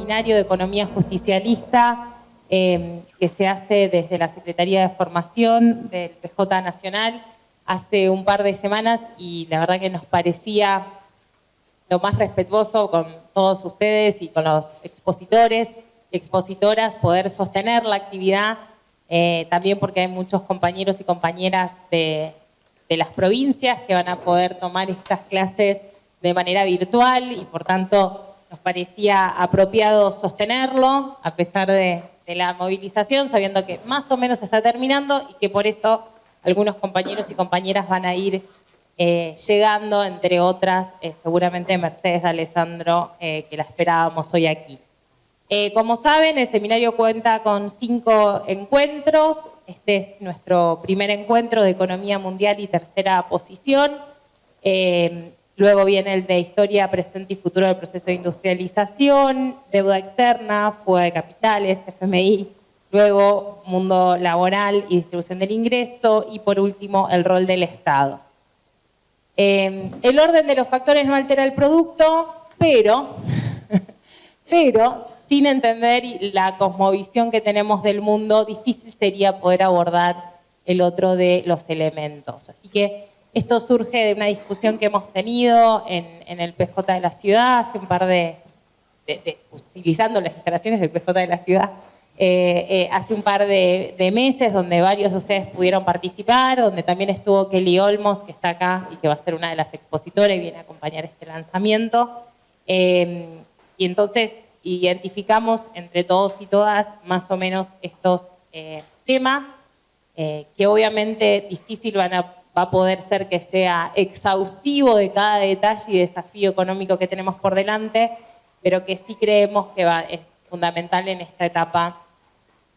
seminario de economía justicialista que se hace desde la Secretaría de Formación del PJ Nacional hace un par de semanas, y la verdad que nos parecía lo más respetuoso con todos ustedes y con los expositores y expositoras poder sostener la actividad, también porque hay muchos compañeros y compañeras de las provincias que van a poder tomar estas clases de manera virtual y por tanto nos parecía apropiado sostenerlo a pesar de la movilización, sabiendo que más o menos está terminando y que por eso algunos compañeros y compañeras van a ir llegando, entre otras, seguramente Mercedes D'Alessandro, que la esperábamos hoy aquí. Como saben, el seminario cuenta con 5 encuentros. Este es nuestro primer encuentro de Economía Mundial y tercera posición. Luego viene el de Historia, Presente y Futuro del Proceso de Industrialización, Deuda Externa, Fuga de Capitales, FMI. Luego, Mundo Laboral y Distribución del Ingreso. Y por último, el rol del Estado. El orden de los factores no altera el producto, pero sin entender la cosmovisión que tenemos del mundo, difícil sería poder abordar el otro de los elementos. Así que esto surge de una discusión que hemos tenido en el PJ de la ciudad, hace un par utilizando las instalaciones del PJ de la ciudad, hace un par de meses, donde varios de ustedes pudieron participar, donde también estuvo Kelly Olmos, que está acá y que va a ser una de las expositoras y viene a acompañar este lanzamiento. Y entonces identificamos entre todos y todas más o menos estos temas, que obviamente difícil va a poder ser que sea exhaustivo de cada detalle y desafío económico que tenemos por delante, pero que sí creemos que es fundamental en esta etapa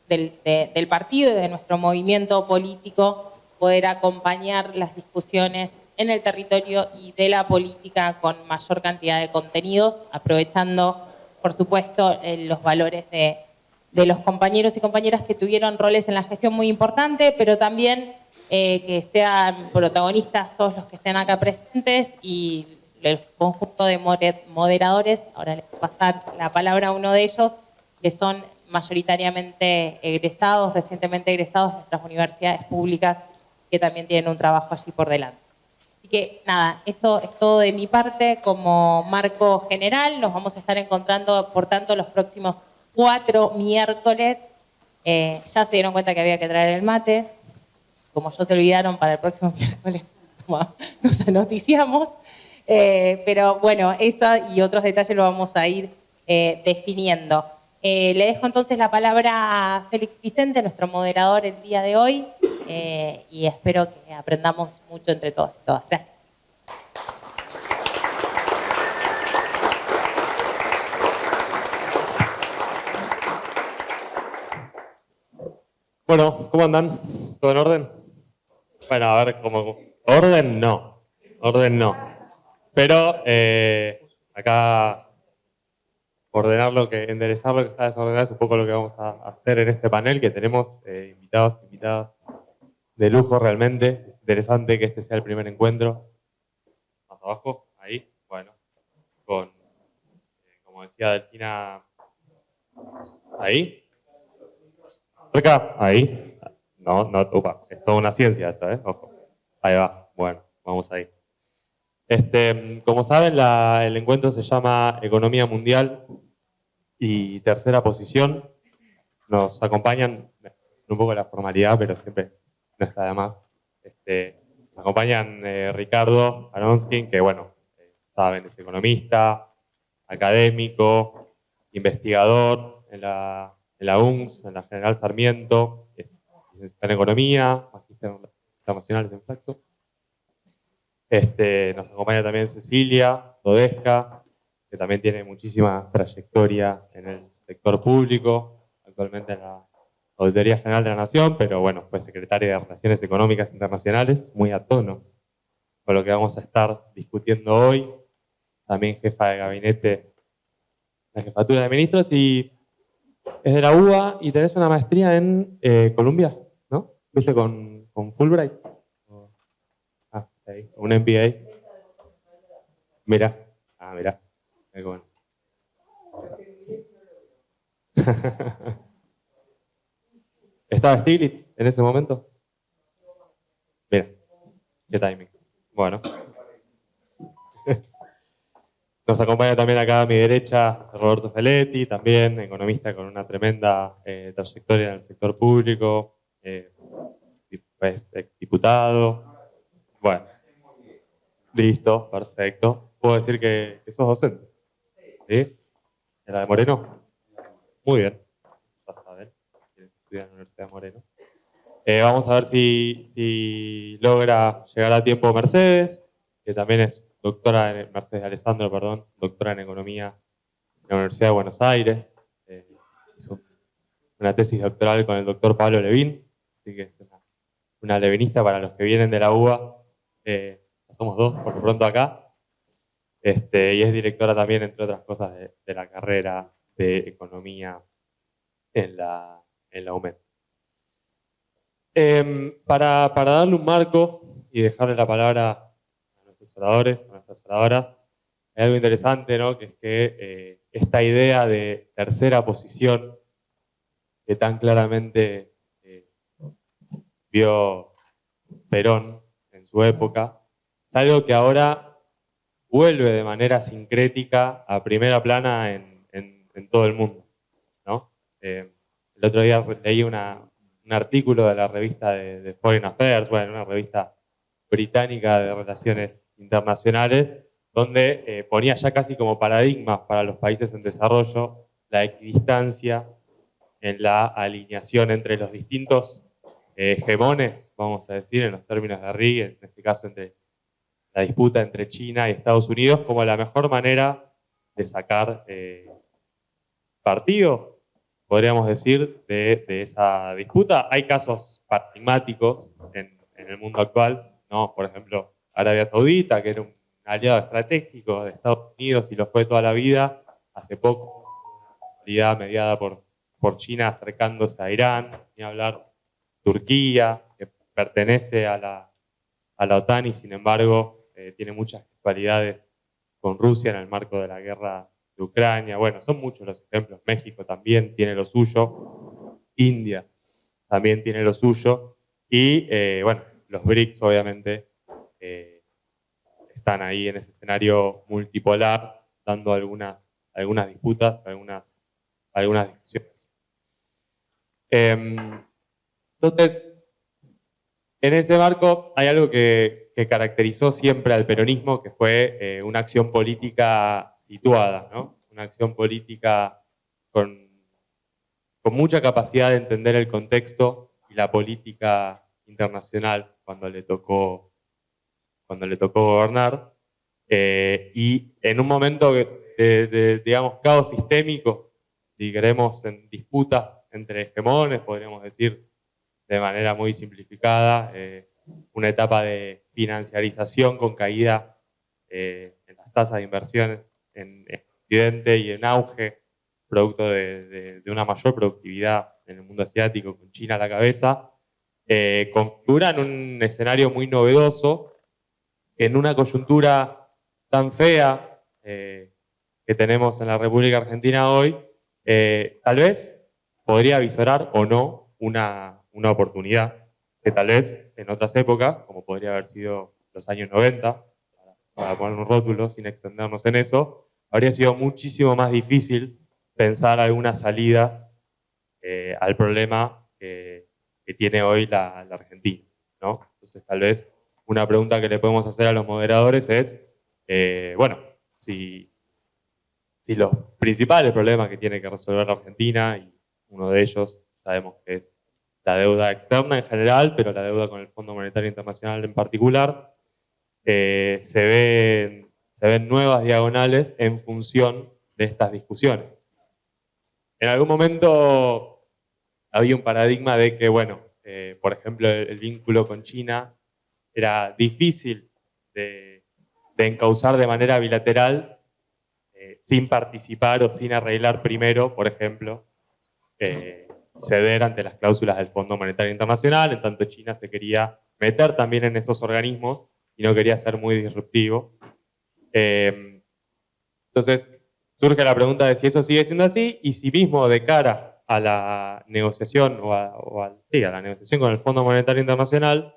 del partido y de nuestro movimiento político poder acompañar las discusiones en el territorio y de la política con mayor cantidad de contenidos, aprovechando, por supuesto, los valores de los compañeros y compañeras que tuvieron roles en la gestión muy importantes, pero también que sean protagonistas todos los que estén acá presentes y el conjunto de moderadores. Ahora les voy a pasar la palabra a uno de ellos, que son mayoritariamente egresados, recientemente egresados de nuestras universidades públicas, que también tienen un trabajo allí por delante. Así que nada, eso es todo de mi parte como marco general. Nos vamos a estar encontrando, por tanto, los próximos 4 miércoles. Ya se dieron cuenta que había que traer el mate. Como ya se olvidaron, para el próximo miércoles nos anoticiamos. Pero bueno, eso y otros detalles lo vamos a ir definiendo. Le dejo entonces la palabra a Félix Vicente, nuestro moderador el día de hoy, y espero que aprendamos mucho entre todos y todas. Gracias. Bueno, ¿cómo andan? ¿Todo en orden? Bueno, a ver, ¿cómo? Orden no. Orden no. Pero acá enderezar lo que está desordenado es un poco lo que vamos a hacer en este panel, que tenemos invitados e invitadas de lujo realmente. Es interesante que este sea el primer encuentro. Más abajo, ahí, bueno, con, como decía Delfina, ahí. Cerca, ahí. No, upa, es toda una ciencia esto, ojo. Ahí va, bueno, vamos ahí. Como saben, el encuentro se llama Economía Mundial y tercera posición. Nos acompañan, un poco la formalidad, pero siempre no está de más. Nos acompañan Ricardo Aronskin, que bueno, saben, es economista, académico, investigador en la UNS, en la General Sarmiento, es licenciado en Economía, magíster internacionales en Flaxo. Nos acompaña también Cecilia Todesca, que también tiene muchísima trayectoria en el sector público, actualmente en la Auditoría General de la Nación, pero bueno, fue secretaria de Relaciones Económicas Internacionales, muy a tono con lo que vamos a estar discutiendo hoy. También jefa de gabinete de la Jefatura de Ministros y es de la UBA y tenés una maestría en Columbia, ¿no? ¿Viste con Fulbright? Ahí, un MBA. Mira. Qué bueno. ¿Estaba Stiglitz en ese momento? Bien, qué timing. Bueno. Nos acompaña también acá a mi derecha Roberto Feletti, también economista con una tremenda trayectoria en el sector público, es diputado. Bueno, listo, perfecto. ¿Puedo decir que sos docente? ¿Sí? ¿En la de Moreno? Muy bien. Vas a ver, quieres estudiar en la Universidad de Moreno. Vamos a ver si logra llegar a tiempo Mercedes, que también es Mercedes Alessandro, perdón, doctora en Economía en la Universidad de Buenos Aires. Hizo una tesis doctoral con el doctor Pablo Levín, así que es una levinista para los que vienen de la UBA. Somos dos, por lo pronto acá. Y es directora también, entre otras cosas, de la carrera de Economía en la UMED. Para darle un marco y dejarle la palabra a nuestros oradores, a nuestras oradoras, hay algo interesante, ¿no? Que es que esta idea de tercera posición que tan claramente vio Perón en su época, es algo que ahora vuelve de manera sincrética a primera plana en todo el mundo, ¿no? El otro día leí un artículo de la revista de Foreign Affairs, bueno, una revista británica de relaciones internacionales, donde ponía ya casi como paradigma para los países en desarrollo la equidistancia en la alineación entre los distintos hegemones, vamos a decir, en los términos de Rig, en este caso entre la disputa entre China y Estados Unidos, como la mejor manera de sacar partido, podríamos decir, de esa disputa. Hay casos paradigmáticos en el mundo actual, ¿no? Por ejemplo, Arabia Saudita, que era un aliado estratégico de Estados Unidos y lo fue toda la vida, hace poco, una mediada por China acercándose a Irán, ni hablar Turquía, que pertenece a la OTAN y sin embargo tiene muchas rivalidades con Rusia en el marco de la guerra de Ucrania. Bueno, son muchos los ejemplos. México también tiene lo suyo, India también tiene lo suyo y bueno, los BRICS obviamente están ahí en ese escenario multipolar dando algunas disputas, algunas discusiones. Entonces, en ese marco hay algo que caracterizó siempre al peronismo, que fue una acción política situada, ¿no? Una acción política con mucha capacidad de entender el contexto y la política internacional cuando le tocó gobernar. Y en un momento de digamos, caos sistémico, si queremos, en disputas entre hegemones, podríamos decir de manera muy simplificada, una etapa de financiarización con caída en las tasas de inversiones en Occidente y en auge, producto de una mayor productividad en el mundo asiático, con China a la cabeza, configuran un escenario muy novedoso en una coyuntura tan fea que tenemos en la República Argentina hoy. Tal vez podría avisorar o no una oportunidad que tal vez en otras épocas, como podría haber sido los años 90, para poner un rótulo sin extendernos en eso, habría sido muchísimo más difícil pensar algunas salidas al problema que tiene hoy la Argentina, ¿no? Entonces tal vez una pregunta que le podemos hacer a los moderadores es, bueno, si los principales problemas que tiene que resolver la Argentina, y uno de ellos sabemos que es la deuda externa en general, pero la deuda con el Fondo Monetario Internacional en particular, se ven nuevas diagonales en función de estas discusiones. En algún momento había un paradigma de que, bueno, por ejemplo, el vínculo con China era difícil de encauzar de manera bilateral sin participar o sin arreglar primero, por ejemplo, ceder ante las cláusulas del Fondo Monetario Internacional. En tanto, China se quería meter también en esos organismos y no quería ser muy disruptivo. Entonces, surge la pregunta de si eso sigue siendo así y si mismo de cara a la negociación sí, a la negociación con el Fondo Monetario Internacional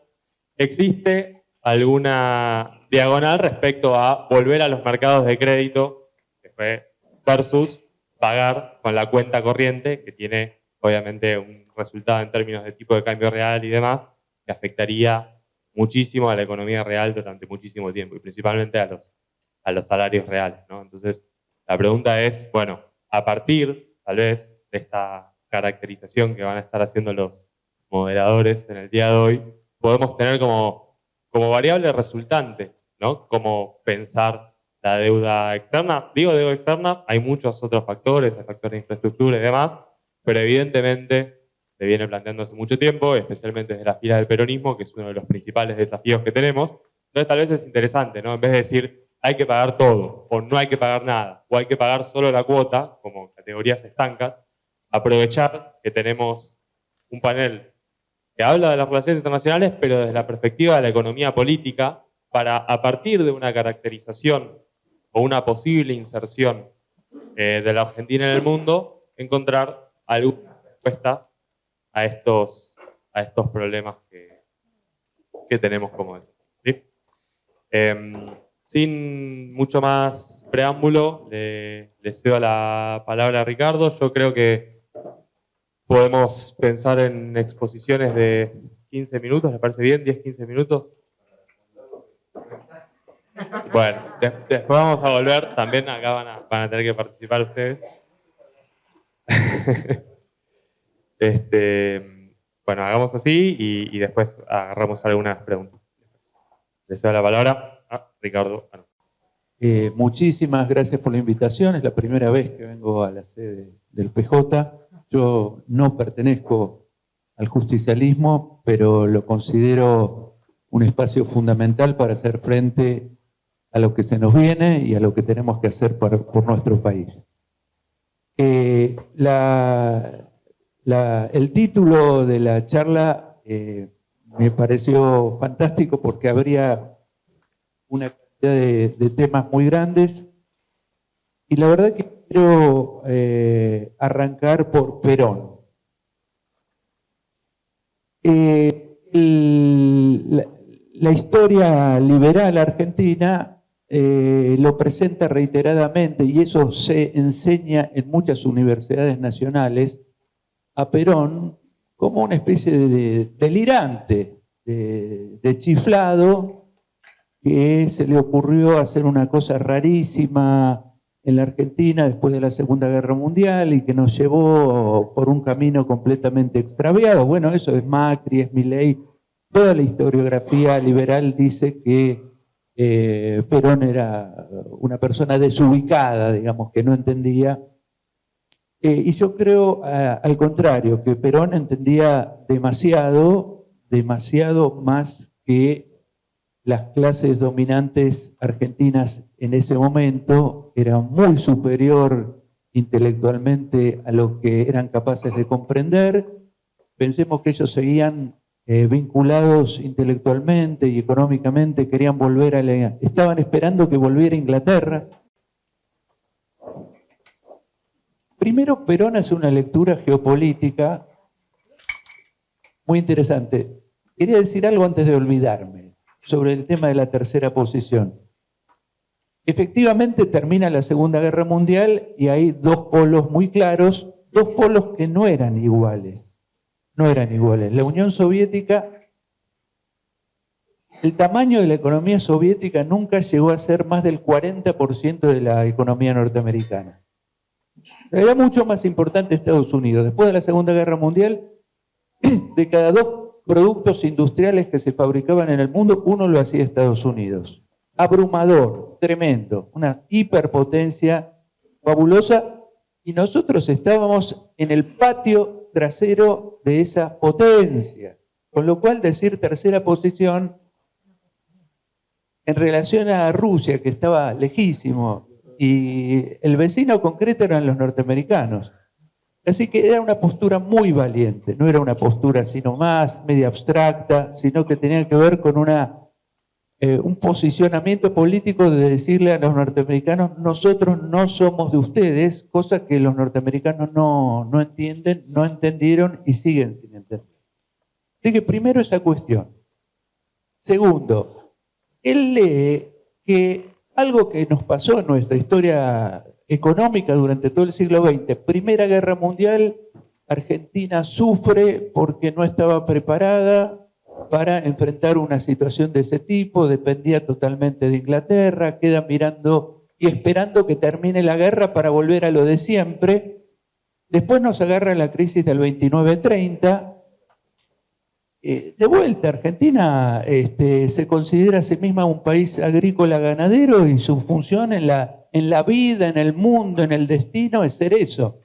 existe alguna diagonal respecto a volver a los mercados de crédito que fue versus pagar con la cuenta corriente que tiene obviamente un resultado en términos de tipo de cambio real y demás que afectaría muchísimo a la economía real durante muchísimo tiempo y principalmente a los salarios reales, ¿no? Entonces, la pregunta es, bueno, a partir, tal vez, de esta caracterización que van a estar haciendo los moderadores en el día de hoy, podemos tener como variable resultante, ¿no? Como pensar la deuda externa. Digo deuda externa, hay muchos otros factores, hay factores de infraestructura y demás, pero evidentemente se viene planteando hace mucho tiempo, especialmente desde la fila del peronismo, que es uno de los principales desafíos que tenemos. Entonces tal vez es interesante, ¿no? En vez de decir hay que pagar todo, o no hay que pagar nada, o hay que pagar solo la cuota, como categorías estancas, aprovechar que tenemos un panel que habla de las relaciones internacionales, pero desde la perspectiva de la economía política, para a partir de una caracterización o una posible inserción de la Argentina en el mundo, encontrar algunas respuestas a estos problemas que tenemos como eso. ¿Sí? Sin mucho más preámbulo, le cedo la palabra a Ricardo. Yo creo que podemos pensar en exposiciones de 15 minutos, ¿les parece bien? ¿10, 15 minutos? Bueno, después vamos a volver, también acá van a tener que participar ustedes. Bueno, hagamos así y después agarramos algunas preguntas. Les doy la palabra a Ricardo. Muchísimas gracias por la invitación. Es la primera vez que vengo a la sede del PJ. Yo no pertenezco al justicialismo, pero lo considero un espacio fundamental para hacer frente a lo que se nos viene y a lo que tenemos que hacer por nuestro país. El título de la charla me pareció fantástico porque habría una cantidad de temas muy grandes y la verdad que quiero arrancar por Perón. La historia liberal argentina lo presenta reiteradamente, y eso se enseña en muchas universidades nacionales, a Perón como una especie de delirante, de chiflado, que se le ocurrió hacer una cosa rarísima en la Argentina después de la Segunda Guerra Mundial y que nos llevó por un camino completamente extraviado. Bueno, eso es Macri, es Milei. Toda la historiografía liberal dice que Perón era una persona desubicada, digamos, que no entendía. Y yo creo, al contrario, que Perón entendía demasiado más que las clases dominantes argentinas en ese momento. Era muy superior intelectualmente a lo que eran capaces de comprender. Pensemos que ellos seguían vinculados intelectualmente y económicamente, querían volver estaban esperando que volviera a Inglaterra. Primero, Perón hace una lectura geopolítica muy interesante. Quería decir algo antes de olvidarme sobre el tema de la tercera posición. Efectivamente termina la Segunda Guerra Mundial y hay dos polos muy claros, dos polos que no eran iguales. No eran iguales. La Unión Soviética, el tamaño de la economía soviética nunca llegó a ser más del 40% de la economía norteamericana. Era mucho más importante Estados Unidos. Después de la Segunda Guerra Mundial, de cada 2 productos industriales que se fabricaban en el mundo, uno lo hacía Estados Unidos. Abrumador, tremendo, una hiperpotencia fabulosa, y nosotros estábamos en el patio trasero de esa potencia, con lo cual decir tercera posición en relación a Rusia, que estaba lejísimo, y el vecino concreto eran los norteamericanos. Así que era una postura muy valiente, no era una postura sino más media abstracta, sino que tenía que ver con una un posicionamiento político de decirle a los norteamericanos, nosotros no somos de ustedes, cosa que los norteamericanos no entienden, no entendieron y siguen sin entender. Así que primero esa cuestión. Segundo, él lee que algo que nos pasó en nuestra historia económica durante todo el siglo XX, Primera Guerra Mundial, Argentina sufre porque no estaba preparada para enfrentar una situación de ese tipo, dependía totalmente de Inglaterra, queda mirando y esperando que termine la guerra para volver a lo de siempre. Después nos agarra la crisis del 29-30. De vuelta, Argentina se considera a sí misma un país agrícola ganadero y su función en la vida, en el mundo, en el destino es ser eso.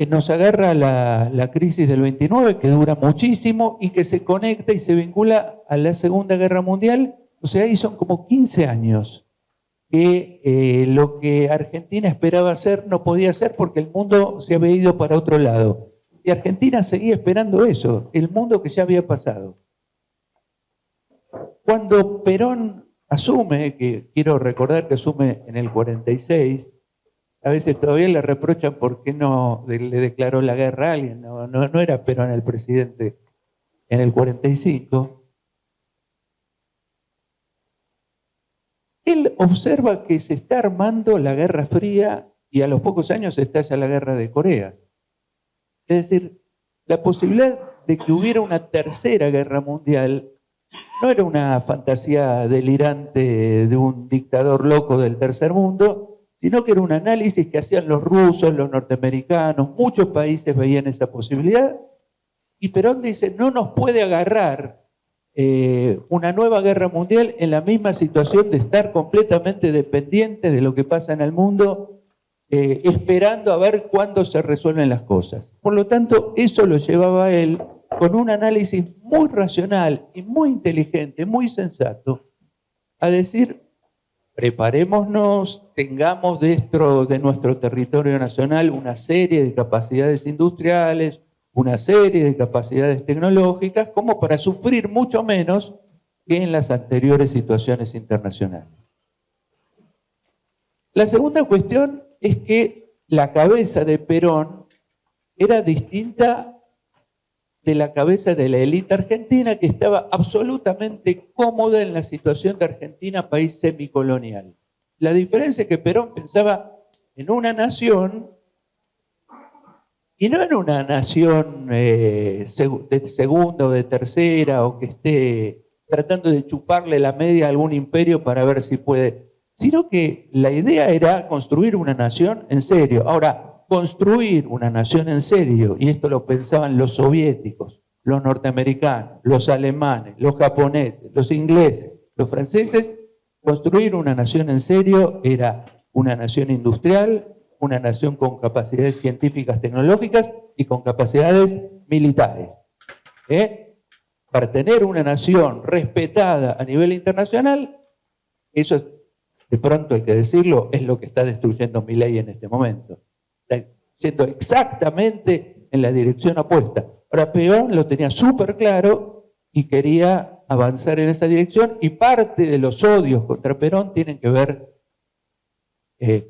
Nos agarra la crisis del 29, que dura muchísimo y que se conecta y se vincula a la Segunda Guerra Mundial. O sea, ahí son como 15 años que lo que Argentina esperaba hacer no podía hacer porque el mundo se había ido para otro lado. Y Argentina seguía esperando eso, el mundo que ya había pasado. Cuando Perón asume, que quiero recordar que asume en el 46, a veces todavía le reprochan por qué no le declaró la guerra a alguien. No era Perón el presidente en el 45. Él observa que se está armando la Guerra Fría y a los pocos años estalla la Guerra de Corea. Es decir, la posibilidad de que hubiera una tercera guerra mundial no era una fantasía delirante de un dictador loco del tercer mundo, sino que era un análisis que hacían los rusos, los norteamericanos, muchos países veían esa posibilidad, y Perón dice, no nos puede agarrar una nueva guerra mundial en la misma situación de estar completamente dependientes de lo que pasa en el mundo, esperando a ver cuándo se resuelven las cosas. Por lo tanto, eso lo llevaba a él con un análisis muy racional y muy inteligente, muy sensato, a decir, preparémonos, tengamos dentro de nuestro territorio nacional una serie de capacidades industriales, una serie de capacidades tecnológicas, como para sufrir mucho menos que en las anteriores situaciones internacionales. La segunda cuestión es que la cabeza de Perón era distinta de la cabeza de la élite argentina, que estaba absolutamente cómoda en la situación de Argentina, país semicolonial. La diferencia es que Perón pensaba en una nación, y no en una nación de segunda o de tercera, o que esté tratando de chuparle la media a algún imperio para ver si puede, sino que la idea era construir una nación en serio. Ahora, construir una nación en serio, y esto lo pensaban los soviéticos, los norteamericanos, los alemanes, los japoneses, los ingleses, los franceses, construir una nación en serio era una nación industrial, una nación con capacidades científicas, tecnológicas y con capacidades militares. Para tener una nación respetada a nivel internacional, eso de pronto hay que decirlo, es lo que está destruyendo Milei en este momento. Está yendo exactamente en la dirección opuesta. Ahora, Perón lo tenía súper claro y quería avanzar en esa dirección, y parte de los odios contra Perón tienen que ver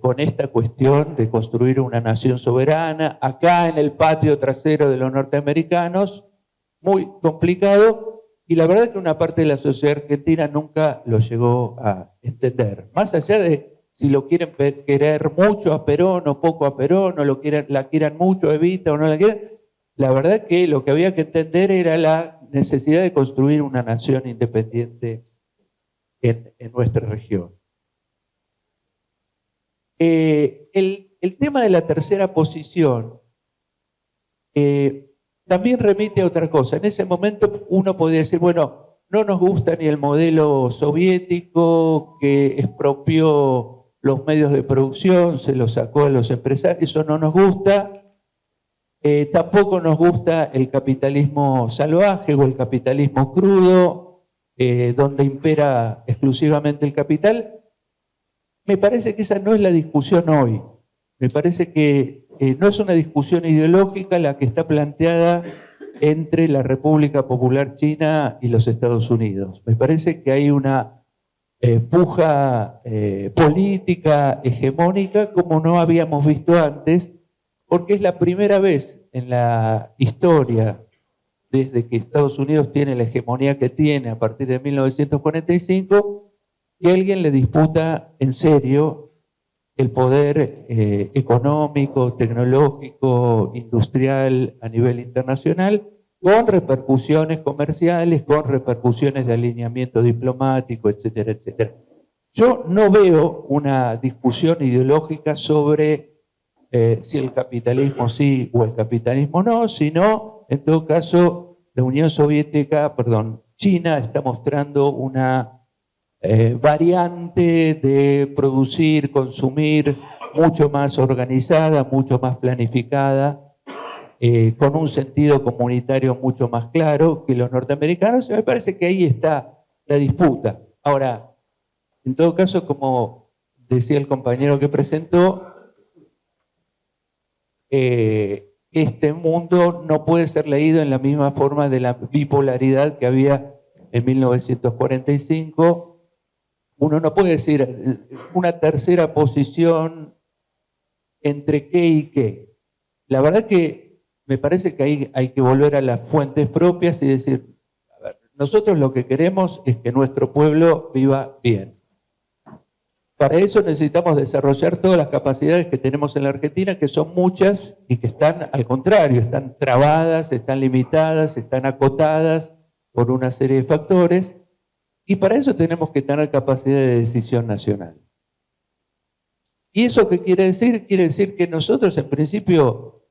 con esta cuestión de construir una nación soberana, acá en el patio trasero de los norteamericanos, muy complicado, y la verdad es que una parte de la sociedad argentina nunca lo llegó a entender. Más allá de si lo quieren querer mucho a Perón o poco a Perón, o la quieran mucho a Evita o no la quieran, la verdad es que lo que había que entender era la necesidad de construir una nación independiente en nuestra región. El tema de la tercera posición también remite a otra cosa. En ese momento uno podría decir, bueno, no nos gusta ni el modelo soviético que expropió los medios de producción, se los sacó a los empresarios, eso no nos gusta. Tampoco nos gusta el capitalismo salvaje o el capitalismo crudo, donde impera exclusivamente el capital. Me parece que esa no es la discusión hoy. Me parece que no es una discusión ideológica la que está planteada entre la República Popular China y los Estados Unidos. Me parece que hay una puja política hegemónica como no habíamos visto antes, porque es la primera vez en la historia, desde que Estados Unidos tiene la hegemonía que tiene a partir de 1945, que alguien le disputa en serio el poder económico, tecnológico, industrial a nivel internacional, con repercusiones comerciales, con repercusiones de alineamiento diplomático, etcétera, etcétera. Yo no veo una discusión ideológica sobre si el capitalismo sí o el capitalismo no, sino, en todo caso, China está mostrando una variante de producir, consumir mucho más organizada, mucho más planificada, con un sentido comunitario mucho más claro que los norteamericanos, y me parece que ahí está la disputa. Ahora, en todo caso, como decía el compañero que presentó, este mundo no puede ser leído en la misma forma de la bipolaridad que había en 1945. Uno no puede decir una tercera posición entre qué y qué. La verdad que me parece que ahí hay que volver a las fuentes propias y decir, a ver, nosotros lo que queremos es que nuestro pueblo viva bien. Para eso necesitamos desarrollar todas las capacidades que tenemos en la Argentina, que son muchas y que están, al contrario, están trabadas, están limitadas, están acotadas por una serie de factores, y para eso tenemos que tener capacidad de decisión nacional. ¿Y eso qué quiere decir? Quiere decir que nosotros, en principio,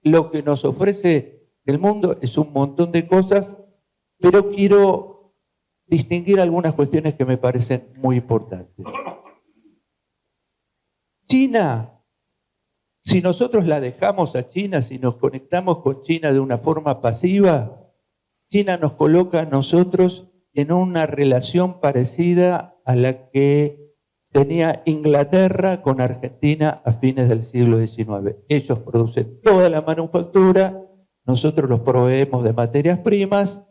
lo que nos ofrece el mundo es un montón de cosas, pero quiero distinguir algunas cuestiones que me parecen muy importantes. China, si nosotros la dejamos a China, si nos conectamos con China de una forma pasiva, China nos coloca a nosotros en una relación parecida a la que tenía Inglaterra con Argentina a fines del siglo XIX. Ellos producen toda la manufactura, nosotros los proveemos de materias primas,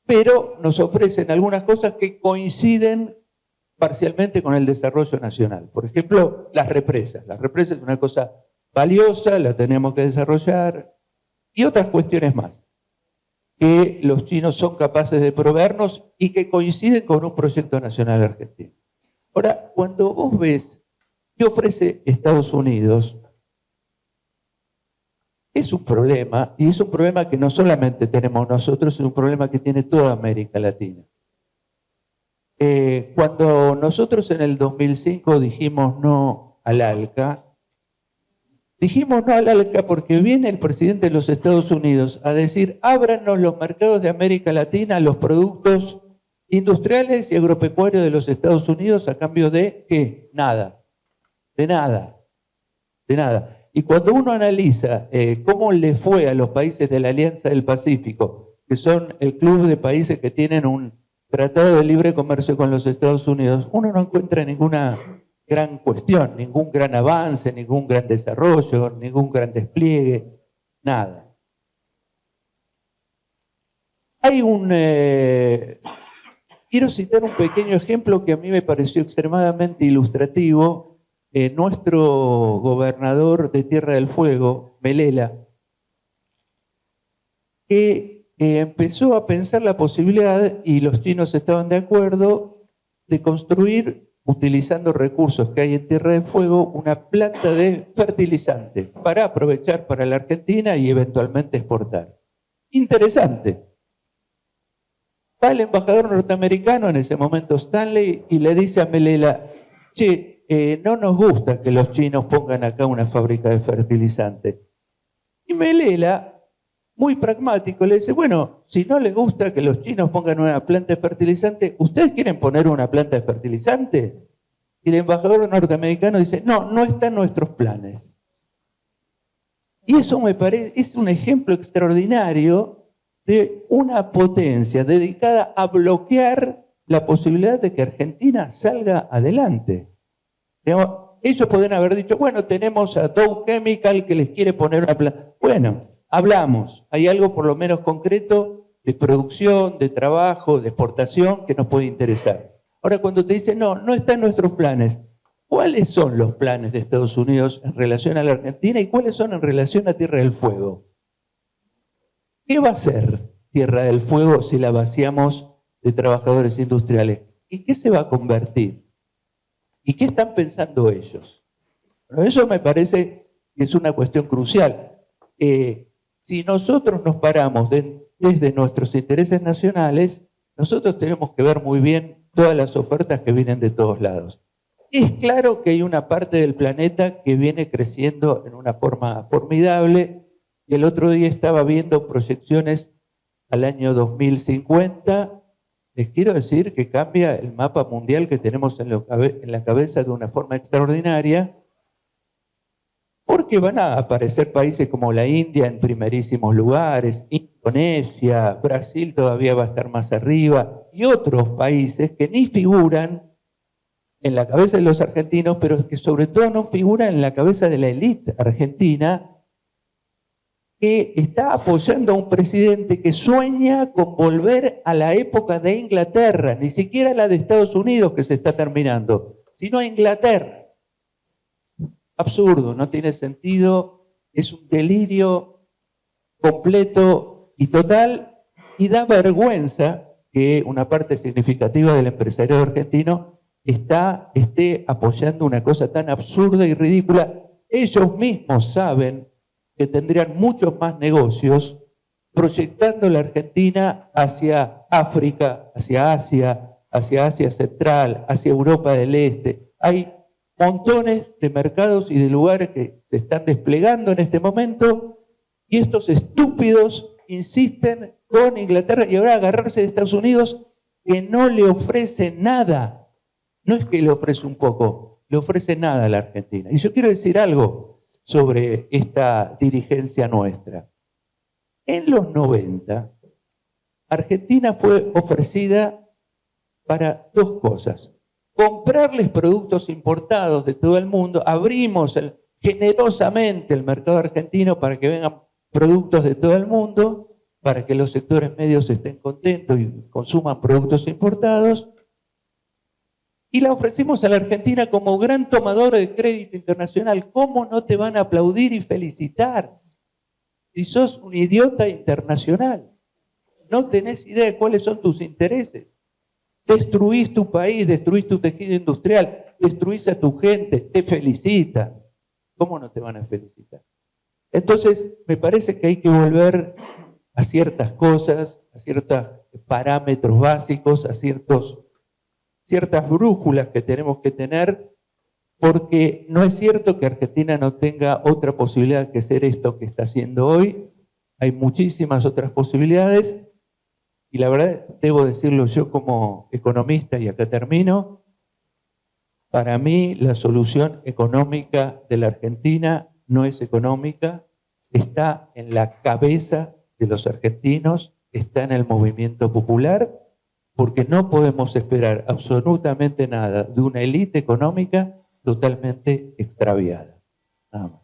pero nos ofrecen algunas cosas que coinciden parcialmente con el desarrollo nacional. Por ejemplo, las represas. Las represas es una cosa valiosa, la tenemos que desarrollar, y otras cuestiones más, que los chinos son capaces de proveernos y que coinciden con un proyecto nacional argentino. Ahora, cuando vos ves qué ofrece Estados Unidos, es un problema, y es un problema que no solamente tenemos nosotros, es un problema que tiene toda América Latina. Cuando nosotros en el 2005 dijimos no al ALCA, dijimos no al ALCA porque viene el presidente de los Estados Unidos a decir, ábranos los mercados de América Latina a los productos industriales y agropecuarios de los Estados Unidos a cambio de ¿qué? Nada. De nada. De nada. Y cuando uno analiza cómo le fue a los países de la Alianza del Pacífico, que son el club de países que tienen un tratado de libre comercio con los Estados Unidos, uno no encuentra ninguna gran cuestión, ningún gran avance, ningún gran desarrollo, ningún gran despliegue, nada. Hay quiero citar un pequeño ejemplo que a mí me pareció extremadamente ilustrativo. Nuestro gobernador de Tierra del Fuego, Melela, que empezó a pensar la posibilidad, y los chinos estaban de acuerdo, de construir, utilizando recursos que hay en Tierra del Fuego, una planta de fertilizante para aprovechar para la Argentina y eventualmente exportar. Interesante. Va el embajador norteamericano, en ese momento Stanley, y le dice a Melela, che, no nos gusta que los chinos pongan acá una fábrica de fertilizante. Y Melela, muy pragmático, le dice, bueno, si no les gusta que los chinos pongan una planta de fertilizante, ¿ustedes quieren poner una planta de fertilizante? Y el embajador norteamericano dice, no, no está en nuestros planes. Y eso me parece, es un ejemplo extraordinario de una potencia dedicada a bloquear la posibilidad de que Argentina salga adelante. Digamos, ellos podrían haber dicho, bueno, tenemos a Dow Chemical que les quiere poner una planta. Bueno, hablamos, hay algo por lo menos concreto de producción, de trabajo, de exportación que nos puede interesar. Ahora, cuando te dicen, no, no está en nuestros planes, ¿cuáles son los planes de Estados Unidos en relación a la Argentina y cuáles son en relación a Tierra del Fuego? ¿Qué va a ser Tierra del Fuego si la vaciamos de trabajadores industriales? ¿Y qué se va a convertir? ¿Y qué están pensando ellos? Bueno, eso me parece que es una cuestión crucial. Si nosotros nos paramos desde nuestros intereses nacionales, nosotros tenemos que ver muy bien todas las ofertas que vienen de todos lados. Es claro que hay una parte del planeta que viene creciendo en una forma formidable. El otro día estaba viendo proyecciones al año 2050. Les quiero decir que cambia el mapa mundial que tenemos en la cabeza de una forma extraordinaria, porque van a aparecer países como la India en primerísimos lugares, Indonesia, Brasil todavía va a estar más arriba, y otros países que ni figuran en la cabeza de los argentinos, pero que sobre todo no figuran en la cabeza de la élite argentina, que está apoyando a un presidente que sueña con volver a la época de Inglaterra, ni siquiera la de Estados Unidos que se está terminando, sino a Inglaterra. Absurdo, no tiene sentido, es un delirio completo y total, y da vergüenza que una parte significativa del empresariado argentino esté apoyando una cosa tan absurda y ridícula. Ellos mismos saben que tendrían muchos más negocios proyectando la Argentina hacia África, hacia Asia Central, hacia Europa del Este. Hay montones de mercados y de lugares que se están desplegando en este momento y estos estúpidos insisten con Inglaterra y ahora agarrarse de Estados Unidos que no le ofrece nada. No es que le ofrece un poco, le ofrece nada a la Argentina. Y yo quiero decir algo sobre esta dirigencia nuestra. En los 90, Argentina fue ofrecida para dos cosas. Comprarles productos importados de todo el mundo, abrimos generosamente el mercado argentino para que vengan productos de todo el mundo, para que los sectores medios estén contentos y consuman productos importados, y la ofrecimos a la Argentina como gran tomador de crédito internacional. ¿Cómo no te van a aplaudir y felicitar si sos un idiota internacional? No tenés idea de cuáles son tus intereses. Destruís tu país, destruís tu tejido industrial, destruís a tu gente, te felicitan. ¿Cómo no te van a felicitar? Entonces, me parece que hay que volver a ciertas cosas, a ciertos parámetros básicos, a ciertas brújulas que tenemos que tener, porque no es cierto que Argentina no tenga otra posibilidad que ser esto que está haciendo hoy. Hay muchísimas otras posibilidades. Y la verdad, debo decirlo yo como economista, y acá termino, para mí la solución económica de la Argentina no es económica, está en la cabeza de los argentinos, está en el movimiento popular, porque no podemos esperar absolutamente nada de una élite económica totalmente extraviada. Nada más.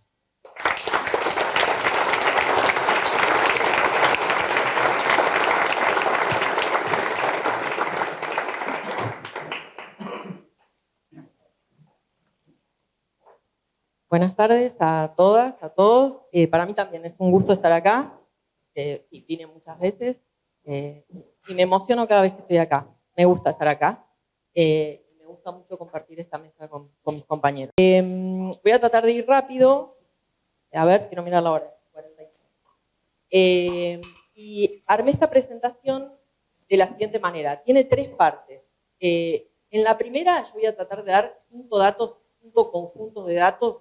Buenas tardes a todas, a todos. Para mí también es un gusto estar acá, y vine muchas veces, y me emociono cada vez que estoy acá. Me gusta estar acá, y me gusta mucho compartir esta mesa con mis compañeros. Voy a tratar de ir rápido, a ver, quiero mirar la hora. 45. Y armé esta presentación de la siguiente manera. Tiene 3 partes. En la primera yo voy a tratar de dar 5 conjuntos de datos.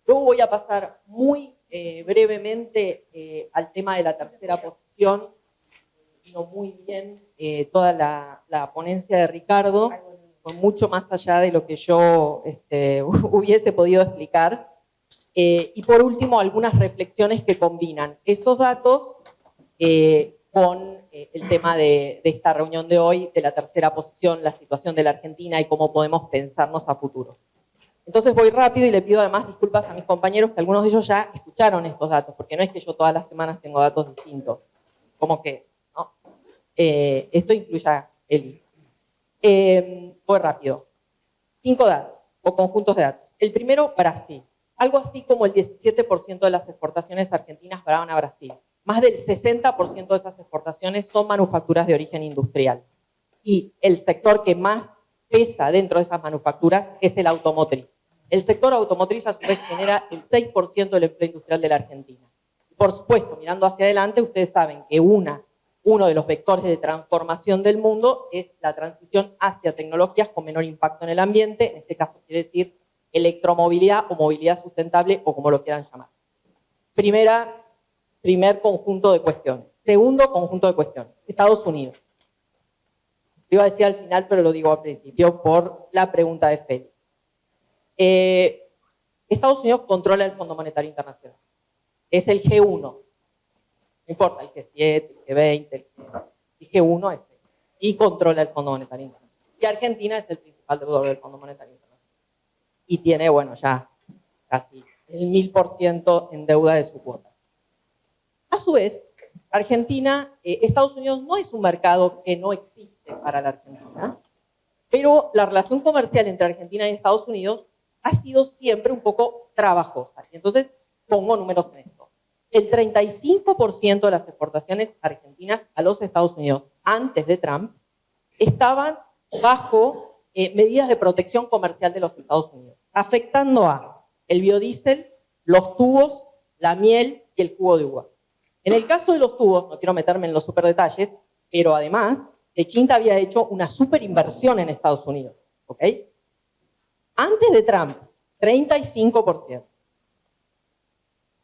Luego voy a pasar muy brevemente al tema de la tercera posición. Vino muy bien toda la ponencia de Ricardo, fue mucho más allá de lo que yo hubiese podido explicar. Y por último, algunas reflexiones que combinan esos datos con el tema de esta reunión de hoy, de la tercera posición, la situación de la Argentina y cómo podemos pensarnos a futuro. Entonces voy rápido y le pido además disculpas a mis compañeros que algunos de ellos ya escucharon estos datos, porque no es que yo todas las semanas tengo datos distintos. Como que, ¿no? Esto incluye a Eli. Voy rápido. 5 datos, o conjuntos de datos. El primero, Brasil. Algo así como el 17% de las exportaciones argentinas van a Brasil. Más del 60% de esas exportaciones son manufacturas de origen industrial. Y el sector que más pesa dentro de esas manufacturas es el automotriz. El sector automotriz a su vez genera el 6% del empleo industrial de la Argentina. Por supuesto, mirando hacia adelante, ustedes saben que uno de los vectores de transformación del mundo es la transición hacia tecnologías con menor impacto en el ambiente, en este caso quiere decir electromovilidad o movilidad sustentable o como lo quieran llamar. Primer conjunto de cuestiones. Segundo conjunto de cuestiones, Estados Unidos. Lo iba a decir al final, pero lo digo al principio por la pregunta de Félix. Estados Unidos controla el Fondo Monetario Internacional. Es el G1. No importa, el G7, el G20, el G1 es él. Y controla el Fondo Monetario Internacional. Y Argentina es el principal deudor del Fondo Monetario Internacional. Y tiene, bueno, ya casi el 1000% en deuda de su cuota. A su vez, Estados Unidos no es un mercado que no existe para la Argentina, pero la relación comercial entre Argentina y Estados Unidos ha sido siempre un poco trabajosa. Y entonces, pongo números en esto. El 35% de las exportaciones argentinas a los Estados Unidos antes de Trump estaban bajo medidas de protección comercial de los Estados Unidos, afectando a el biodiesel, los tubos, la miel y el jugo de uva. En el caso de los tubos, no quiero meterme en los super detalles, pero además, Techint había hecho una super inversión en Estados Unidos, ¿ok? Antes de Trump, 35%.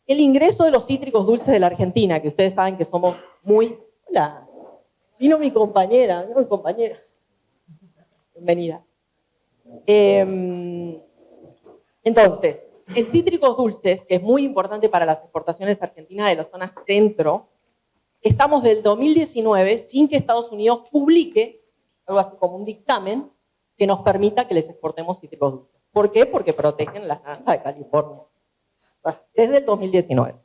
El ingreso de los cítricos dulces de la Argentina, que ustedes saben que somos muy... Hola, vino mi compañera. Bienvenida. Entonces, en cítricos dulces, que es muy importante para las exportaciones argentinas de la zona centro, estamos del 2019 sin que Estados Unidos publique algo así como un dictamen que nos permita que les exportemos cítricos dulces. ¿Por qué? Porque protegen las naranjas de California. Desde el 2019.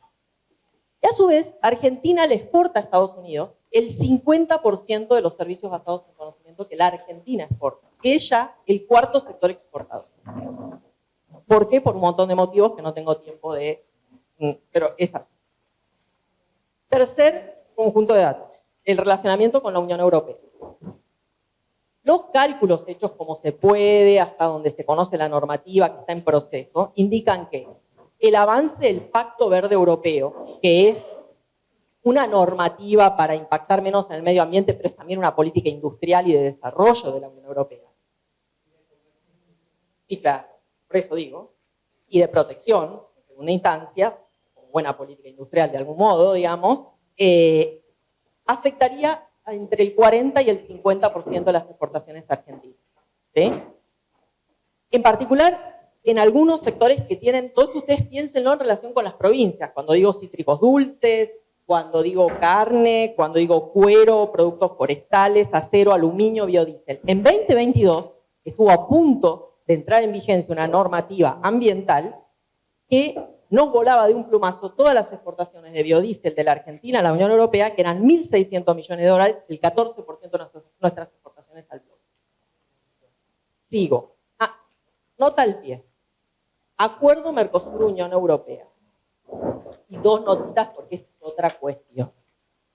Y a su vez, Argentina le exporta a Estados Unidos el 50% de los servicios basados en conocimiento que la Argentina exporta, que es ya el cuarto sector exportador. ¿Por qué? Por un montón de motivos que no tengo tiempo de... Pero es así. Tercer conjunto de datos, el relacionamiento con la Unión Europea. Los cálculos hechos como se puede, hasta donde se conoce la normativa que está en proceso, indican que el avance del Pacto Verde Europeo, que es una normativa para impactar menos en el medio ambiente, pero es también una política industrial y de desarrollo de la Unión Europea. Sí, claro, por eso digo, y de protección, en segunda instancia, como buena política industrial de algún modo, digamos, afectaría entre el 40 y el 50% de las exportaciones argentinas. ¿Sí? En particular, en algunos sectores que tienen, todo esto ustedes piénsenlo en relación con las provincias, cuando digo cítricos dulces, cuando digo carne, cuando digo cuero, productos forestales, acero, aluminio, biodiesel. En 2022 estuvo a punto de entrar en vigencia una normativa ambiental que nos volaba de un plumazo todas las exportaciones de biodiesel de la Argentina a la Unión Europea, que eran 1.600 millones de dólares, el 14% de nuestras exportaciones al mundo. Sigo. Nota al pie. Acuerdo Mercosur-Unión Europea. Y dos notitas porque es otra cuestión.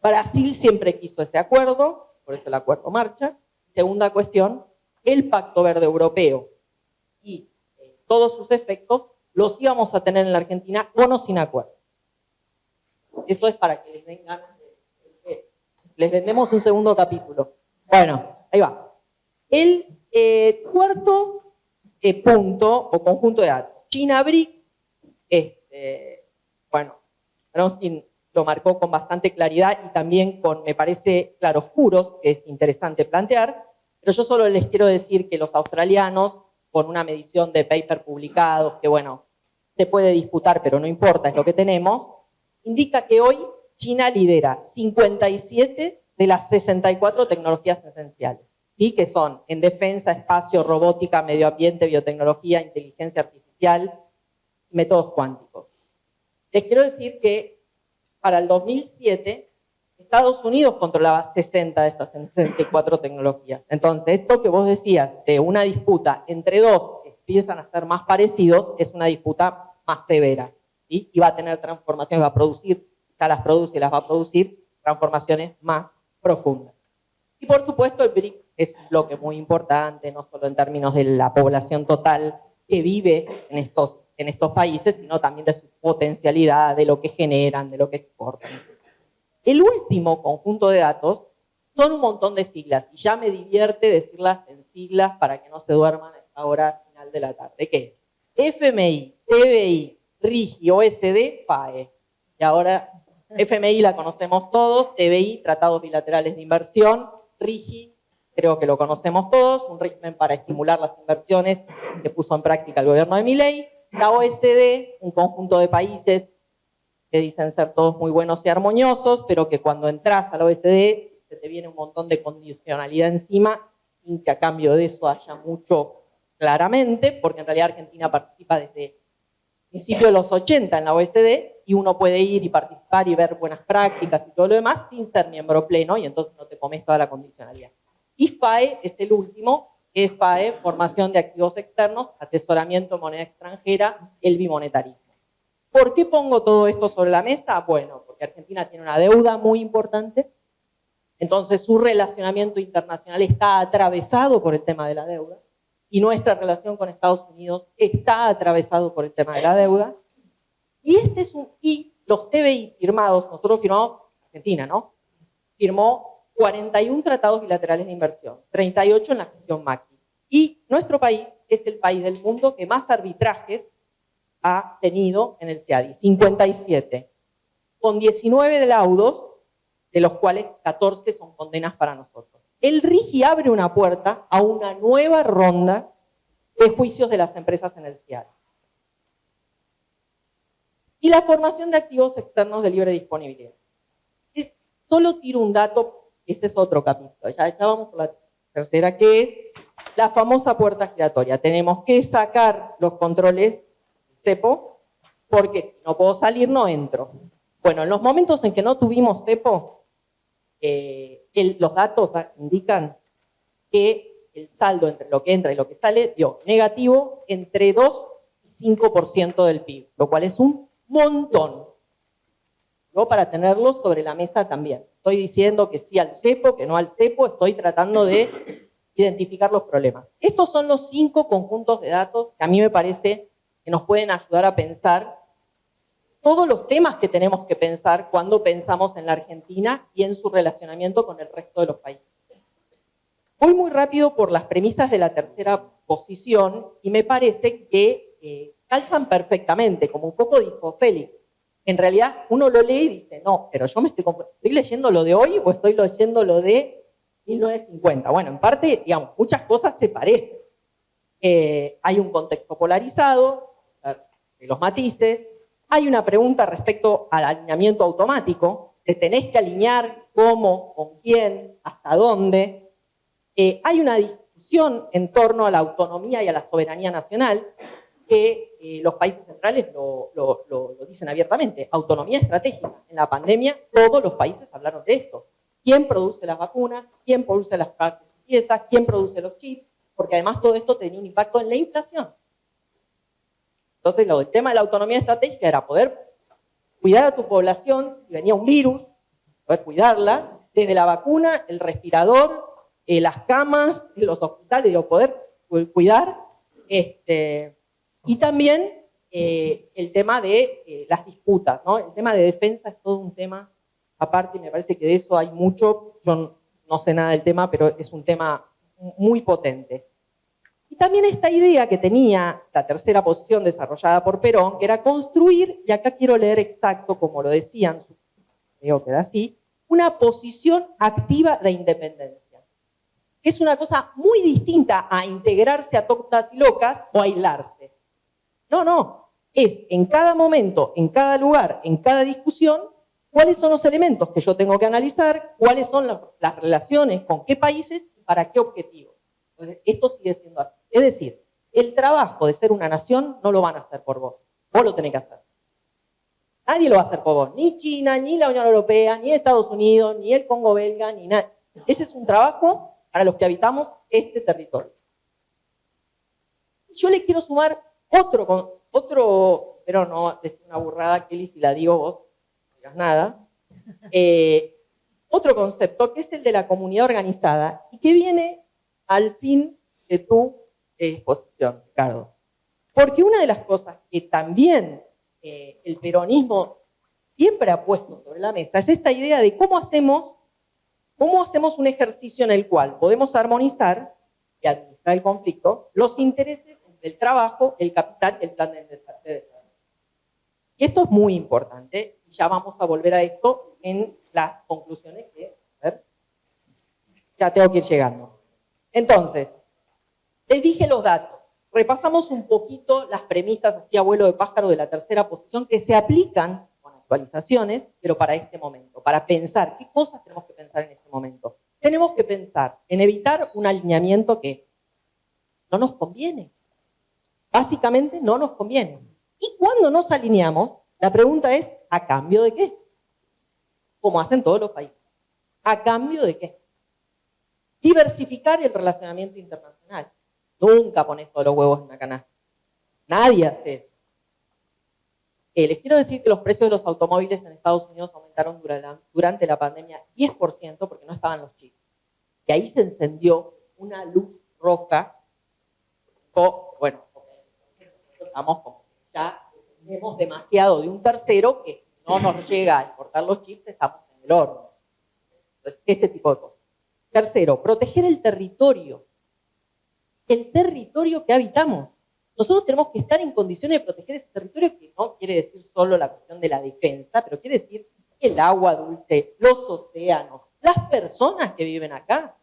Brasil siempre quiso ese acuerdo, por eso el acuerdo marcha. Segunda cuestión, el Pacto Verde Europeo y todos sus efectos los íbamos a tener en la Argentina con o sin acuerdo. Eso es para que les den ganas de... Les vendemos un segundo capítulo. Bueno, ahí va. El cuarto punto o conjunto de datos. China BRICS, bueno, Bronstein lo marcó con bastante claridad y también con, me parece, claroscuros, que es interesante plantear, pero yo solo les quiero decir que los australianos, con una medición de paper publicados, que bueno, se puede disputar, pero no importa, es lo que tenemos, indica que hoy China lidera 57 de las 64 tecnologías esenciales. ¿sí? Que son en defensa, espacio, robótica, medio ambiente, biotecnología, inteligencia artificial, métodos cuánticos. Les quiero decir que para el 2007, Estados Unidos controlaba 60 de estas 64 tecnologías. Entonces, esto que vos decías de una disputa entre dos que empiezan a ser más parecidos, es una disputa más severa, ¿sí? Y va a tener transformaciones, va a producir, ya las produce y las va a producir, transformaciones más profundas. Y por supuesto el BRICS es un bloque muy importante, no solo en términos de la población total que vive en estos países, sino también de su potencialidad, de lo que generan, de lo que exportan. El último conjunto de datos son un montón de siglas, y ya me divierte decirlas en siglas para que no se duerman a esta hora final de la tarde. ¿Qué es? FMI, TBI, RIGI, OSD, FAE. Y ahora FMI la conocemos todos, TBI, Tratados Bilaterales de Inversión, RIGI, creo que lo conocemos todos, un régimen para estimular las inversiones que puso en práctica el gobierno de Milei. La OSD, un conjunto de países que dicen ser todos muy buenos y armoniosos, pero que cuando entras a la OSD se te viene un montón de condicionalidad encima, sin que a cambio de eso haya mucho claramente, porque en realidad Argentina participa desde principios de los 80 en la OSD, y uno puede ir y participar y ver buenas prácticas y todo lo demás sin ser miembro pleno, y entonces no te comes toda la condicionalidad. Y FAE es el último, que es FAE, formación de activos externos, atesoramiento de moneda extranjera, el bimonetarismo. ¿Por qué pongo todo esto sobre la mesa? Bueno, porque Argentina tiene una deuda muy importante, entonces su relacionamiento internacional está atravesado por el tema de la deuda, y nuestra relación con Estados Unidos está atravesado por el tema de la deuda, y los TBI firmados, nosotros firmamos, Argentina, ¿no? Firmó 41 tratados bilaterales de inversión, 38 en la gestión Macri. Y nuestro país es el país del mundo que más arbitrajes ha tenido en el CIADI, 57, con 19 de laudos, de los cuales 14 son condenas para nosotros. El RIGI abre una puerta a una nueva ronda de juicios de las empresas en el CIADI. Y la formación de activos externos de libre disponibilidad. Solo tiro un dato, ese es otro capítulo. Ya vamos por la tercera, que es la famosa puerta giratoria. Tenemos que sacar los controles CEPO, porque si no puedo salir, no entro. Bueno, en los momentos en que no tuvimos CEPO, los datos indican que el saldo entre lo que entra y lo que sale dio negativo entre 2 y 5% del PIB, lo cual es un montón. Yo para tenerlo sobre la mesa también. Estoy diciendo que sí al CEPO, que no al CEPO, estoy tratando de identificar los problemas. Estos son los 5 conjuntos de datos que a mí me parece que nos pueden ayudar a pensar todos los temas que tenemos que pensar cuando pensamos en la Argentina y en su relacionamiento con el resto de los países. Voy muy rápido por las premisas de la tercera posición y me parece que calzan perfectamente, como un poco dijo Félix. En realidad uno lo lee y dice, no, pero yo ¿estoy leyendo lo de hoy o estoy leyendo lo de 1950? Bueno, en parte, digamos, muchas cosas se parecen. Hay un contexto polarizado, de los matices. Hay una pregunta respecto al alineamiento automático, te tenés que alinear cómo, con quién, hasta dónde. Hay una discusión en torno a la autonomía y a la soberanía nacional, que los países centrales lo dicen abiertamente, autonomía estratégica. En la pandemia todos los países hablaron de esto. ¿Quién produce las vacunas? ¿Quién produce las partes y piezas? ¿Quién produce los chips? Porque además todo esto tenía un impacto en la inflación. Entonces, el tema de la autonomía estratégica era poder cuidar a tu población si venía un virus, poder cuidarla, desde la vacuna, el respirador, las camas, los hospitales, poder cuidar. Y también el tema de las disputas, ¿no? El tema de defensa es todo un tema aparte, y me parece que de eso hay mucho. Yo no sé nada del tema, pero es un tema muy potente. Y también esta idea que tenía la tercera posición desarrollada por Perón, que era construir, y acá quiero leer exacto como lo decían, creo que era así, una posición activa de independencia. Es una cosa muy distinta a integrarse a todas y locas o aislarse. No, es en cada momento, en cada lugar, en cada discusión, cuáles son los elementos que yo tengo que analizar, cuáles son las relaciones con qué países y para qué objetivo. Entonces, esto sigue siendo así. Es decir, el trabajo de ser una nación no lo van a hacer por vos. Vos lo tenés que hacer. Nadie lo va a hacer por vos. Ni China, ni la Unión Europea, ni Estados Unidos, ni el Congo belga, ni nada. Ese es un trabajo para los que habitamos este territorio. Yo le quiero sumar otro, pero no es una burrada, Kelly, si la digo vos, no digas nada. Otro concepto que es el de la comunidad organizada y que viene al fin de tu exposición, Ricardo. Porque una de las cosas que también el peronismo siempre ha puesto sobre la mesa es esta idea de cómo hacemos un ejercicio en el cual podemos armonizar y administrar el conflicto, los intereses del trabajo, el capital, el plan de desarrollo. Y esto es muy importante, y ya vamos a volver a esto en las conclusiones que, a ver, ya tengo que ir llegando. Entonces, les dije los datos. Repasamos un poquito las premisas así a vuelo de pájaro de la tercera posición que se aplican con actualizaciones, pero para este momento, para pensar qué cosas tenemos que pensar en este momento. Tenemos que pensar en evitar un alineamiento que no nos conviene. Básicamente no nos conviene. Y cuando nos alineamos, la pregunta es, ¿a cambio de qué? Como hacen todos los países. ¿A cambio de qué? Diversificar el relacionamiento internacional. Nunca pones todos los huevos en una canasta. Nadie hace eso. Les quiero decir que los precios de los automóviles en Estados Unidos aumentaron durante la pandemia 10% porque no estaban los chips. Y ahí se encendió una luz roja. Bueno, estamos como ya tenemos demasiado de un tercero que si no nos llega a importar los chips estamos en el horno. Entonces, este tipo de cosas. Tercero, proteger el territorio que habitamos. Nosotros tenemos que estar en condiciones de proteger ese territorio, que no quiere decir solo la cuestión de la defensa, pero quiere decir el agua dulce, los océanos, las personas que viven acá,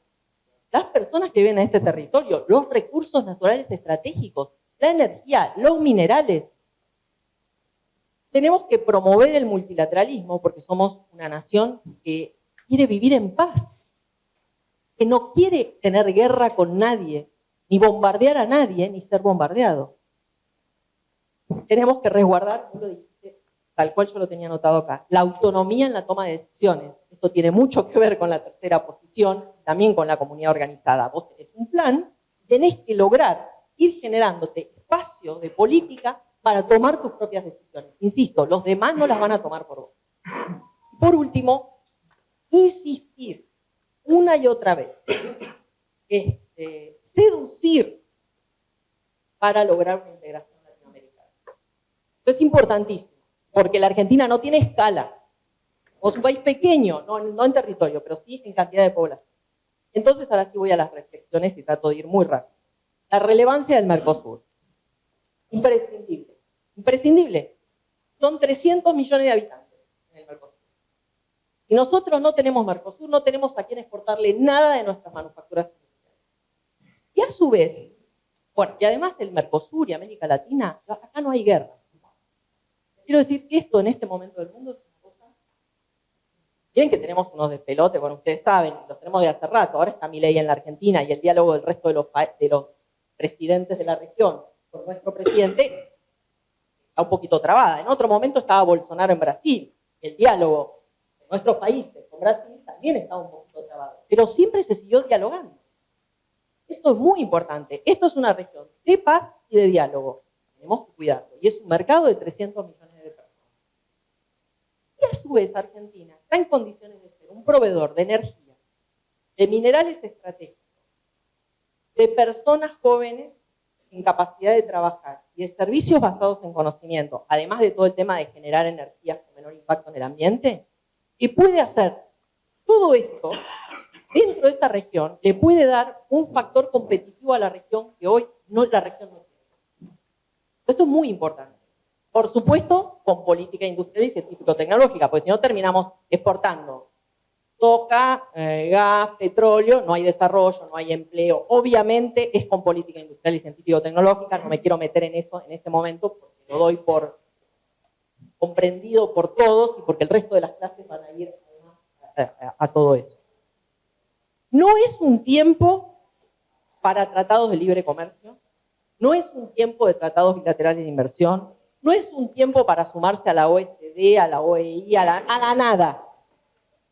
las personas que viven en este territorio, los recursos naturales estratégicos, la energía, los minerales. Tenemos que promover el multilateralismo porque somos una nación que quiere vivir en paz, que no quiere tener guerra con nadie, ni bombardear a nadie, ni ser bombardeado. Tenemos que resguardar, tú lo dijiste, tal cual yo lo tenía anotado acá, la autonomía en la toma de decisiones. Esto tiene mucho que ver con la tercera posición, también con la comunidad organizada. Vos tenés un plan, tenés que lograr ir generándote espacio de política para tomar tus propias decisiones. Insisto, los demás no las van a tomar por vos. Por último, insistir una y otra vez. Seducir para lograr una integración latinoamericana. Esto es importantísimo, porque la Argentina no tiene escala. Es un país pequeño, no en territorio, pero sí en cantidad de población. Entonces, ahora sí voy a las reflexiones y trato de ir muy rápido. La relevancia del Mercosur. Imprescindible. Imprescindible. Son 300 millones de habitantes en el Mercosur. Y nosotros no tenemos Mercosur, no tenemos a quien exportarle nada de nuestras manufacturas. Y a su vez, bueno, y además el Mercosur y América Latina, acá no hay guerra. Quiero decir que esto en este momento del mundo es una cosa. Bien que tenemos unos despelotes, bueno, ustedes saben, los tenemos de hace rato, ahora está Milei en la Argentina y el diálogo del resto de los presidentes de la región con nuestro presidente está un poquito trabada. En otro momento estaba Bolsonaro en Brasil, el diálogo de nuestros países con Brasil también estaba un poquito trabado, pero siempre se siguió dialogando. Esto es muy importante. Esto es una región de paz y de diálogo. Tenemos que cuidarlo. Y es un mercado de 300 millones de personas. Y a su vez Argentina está en condiciones de ser un proveedor de energía, de minerales estratégicos, de personas jóvenes en capacidad de trabajar y de servicios basados en conocimiento, además de todo el tema de generar energías con menor impacto en el ambiente, y puede hacer todo esto dentro de esta región, le puede dar un factor competitivo a la región que hoy la región no tiene. Esto es muy importante. Por supuesto, con política industrial y científico-tecnológica, porque si no terminamos exportando soja, gas, petróleo, no hay desarrollo, no hay empleo. Obviamente es con política industrial y científico-tecnológica, no me quiero meter en eso en este momento, porque lo doy por comprendido por todos y porque el resto de las clases van a ir a todo eso. no es un tiempo para tratados de libre comercio, no es un tiempo de tratados bilaterales de inversión, no es un tiempo para sumarse a la OECD, a la OEI, a la nada.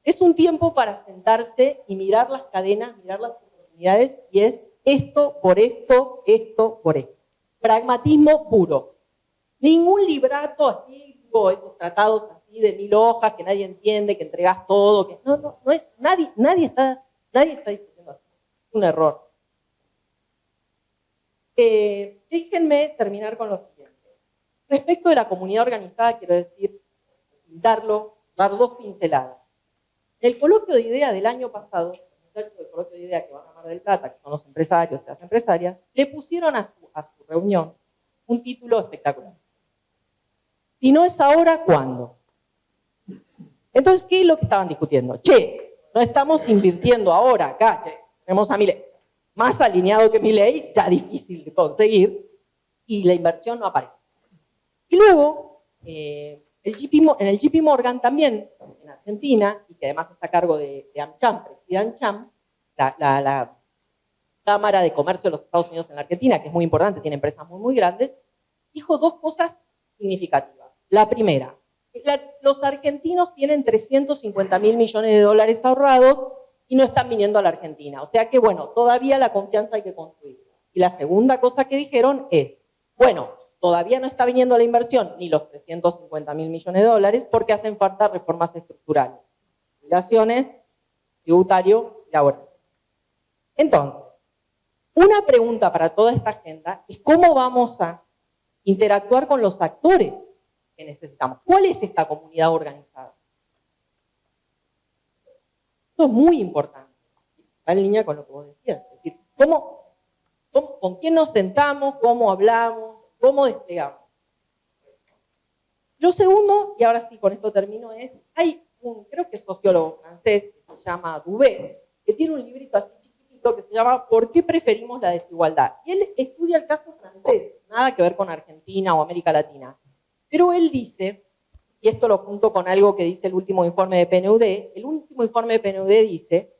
Es un tiempo para sentarse y mirar las cadenas, mirar las oportunidades, y es esto por esto, esto por esto. Pragmatismo puro. Ningún librato así, tipo esos tratados así de 1000 hojas que nadie entiende, que entregás todo, que no es, nadie está discutiendo así. Es un error. Déjenme terminar con lo siguiente. Respecto de la comunidad organizada, quiero decir, dar dos pinceladas. En el coloquio de idea del año pasado, los muchachos del coloquio de idea que van a Mar del Plata, que son los empresarios y las empresarias, le pusieron a su reunión un título espectacular. Si no es ahora, ¿cuándo? Entonces, ¿qué es lo que estaban discutiendo? Che, no estamos invirtiendo ahora acá, que tenemos a Milei, más alineado que Milei, ya difícil de conseguir, y la inversión no aparece. Y luego, en el JP Morgan también, en Argentina, y que además está a cargo de AmCham, preside AmCham, la Cámara de Comercio de los Estados Unidos en la Argentina, que es muy importante, tiene empresas muy, muy grandes, dijo dos cosas significativas. La primera, los argentinos tienen 350.000 millones de dólares ahorrados y no están viniendo a la Argentina. O sea que, bueno, todavía la confianza hay que construir. Y la segunda cosa que dijeron es, bueno, todavía no está viniendo la inversión ni los 350.000 millones de dólares porque hacen falta reformas estructurales, jubilaciones, tributario, laboral. Entonces, una pregunta para toda esta agenda es cómo vamos a interactuar con los actores que necesitamos. ¿Cuál es esta comunidad organizada? Esto es muy importante. Va en línea con lo que vos decías. Es decir, ¿con quién nos sentamos? ¿Cómo hablamos? ¿Cómo desplegamos? Lo segundo, y ahora sí con esto termino, es, hay creo que es sociólogo francés, que se llama Dubé, que tiene un librito así chiquitito que se llama ¿Por qué preferimos la desigualdad? Y él estudia el caso francés, nada que ver con Argentina o América Latina. Pero él dice, y esto lo junto con algo que dice el último informe de PNUD, el último informe de PNUD dice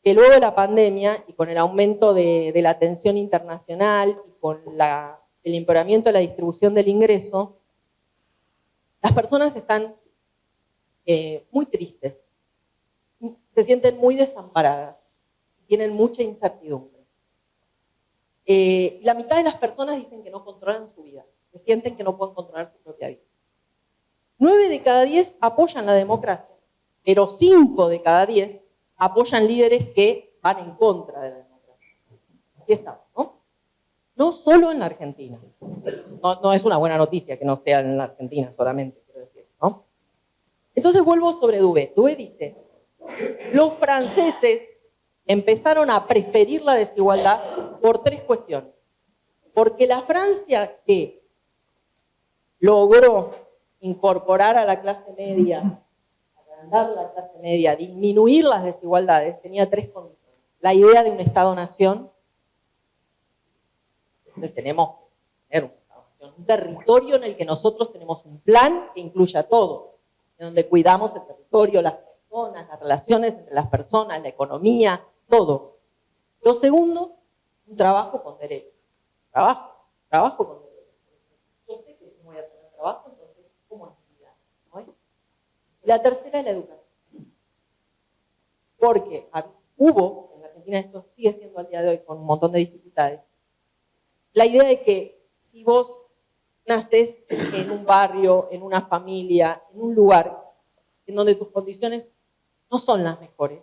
que luego de la pandemia y con el aumento de la tensión internacional y con el empeoramiento de la distribución del ingreso, las personas están muy tristes, se sienten muy desamparadas, tienen mucha incertidumbre. La mitad de las personas dicen que no controlan su vida, que sienten que no pueden controlar su propia vida. 9 de cada 10 apoyan la democracia, pero 5 de cada 10 apoyan líderes que van en contra de la democracia. Aquí estamos, ¿no? No solo en la Argentina. No es una buena noticia que no sea en la Argentina solamente, quiero decir, ¿no? Entonces vuelvo sobre Dubé. Dubé dice, los franceses empezaron a preferir la desigualdad por 3 cuestiones. Porque la Francia que logró incorporar a la clase media, agrandar la clase media, disminuir las desigualdades, tenía 3 condiciones. La idea de un Estado-nación. Entonces tenemos que tener un Estado-nación, un territorio en el que nosotros tenemos un plan que incluya todo, en donde cuidamos el territorio, las personas, las relaciones entre las personas, la economía, todo. Lo segundo, un trabajo con derechos. Trabajo con derechos. Yo sé que si voy a tener trabajo, entonces, ¿cómo es mi vida? ¿No? La tercera es la educación. Porque hubo, en la Argentina esto sigue siendo al día de hoy con un montón de dificultades, la idea de que si vos nacés en un barrio, en una familia, en un lugar en donde tus condiciones no son las mejores,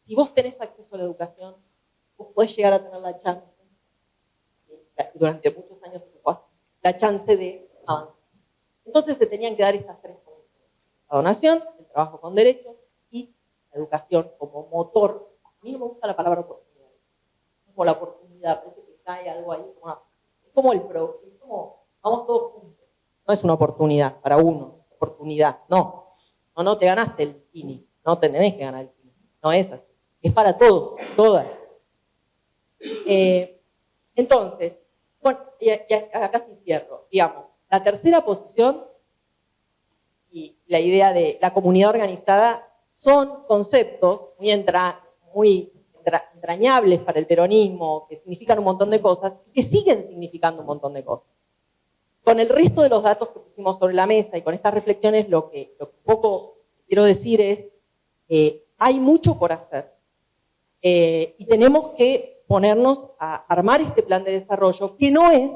si vos tenés acceso a la educación, vos podés llegar a tener la chance, durante muchos años la chance de avanzar. Entonces se tenían que dar estas 3 cosas. La donación, el trabajo con derechos y la educación como motor. A mí no me gusta la palabra oportunidad. Como la oportunidad, parece que cae algo ahí. Es como vamos todos juntos. No es una oportunidad para uno, oportunidad. No, te ganaste el Kini. No te tenés que ganar el Kini. No es así. Es para todos, todas. Entonces, bueno, y acá sí cierro. Digamos, la tercera posición y la idea de la comunidad organizada son conceptos muy entrañables para el peronismo, que significan un montón de cosas, y que siguen significando un montón de cosas. Con el resto de los datos que pusimos sobre la mesa y con estas reflexiones, lo que un poco quiero decir es, hay mucho por hacer y tenemos que ponernos a armar este plan de desarrollo, que no es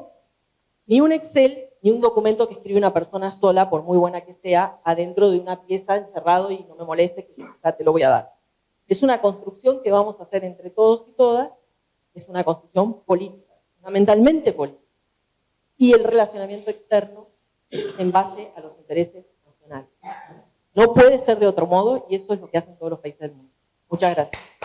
ni un Excel, ni un documento que escribe una persona sola, por muy buena que sea, adentro de una pieza encerrado y no me moleste, que ya te lo voy a dar. Es una construcción que vamos a hacer entre todos y todas, es una construcción política, fundamentalmente política. Y el relacionamiento externo es en base a los intereses nacionales. No puede ser de otro modo y eso es lo que hacen todos los países del mundo. Muchas gracias.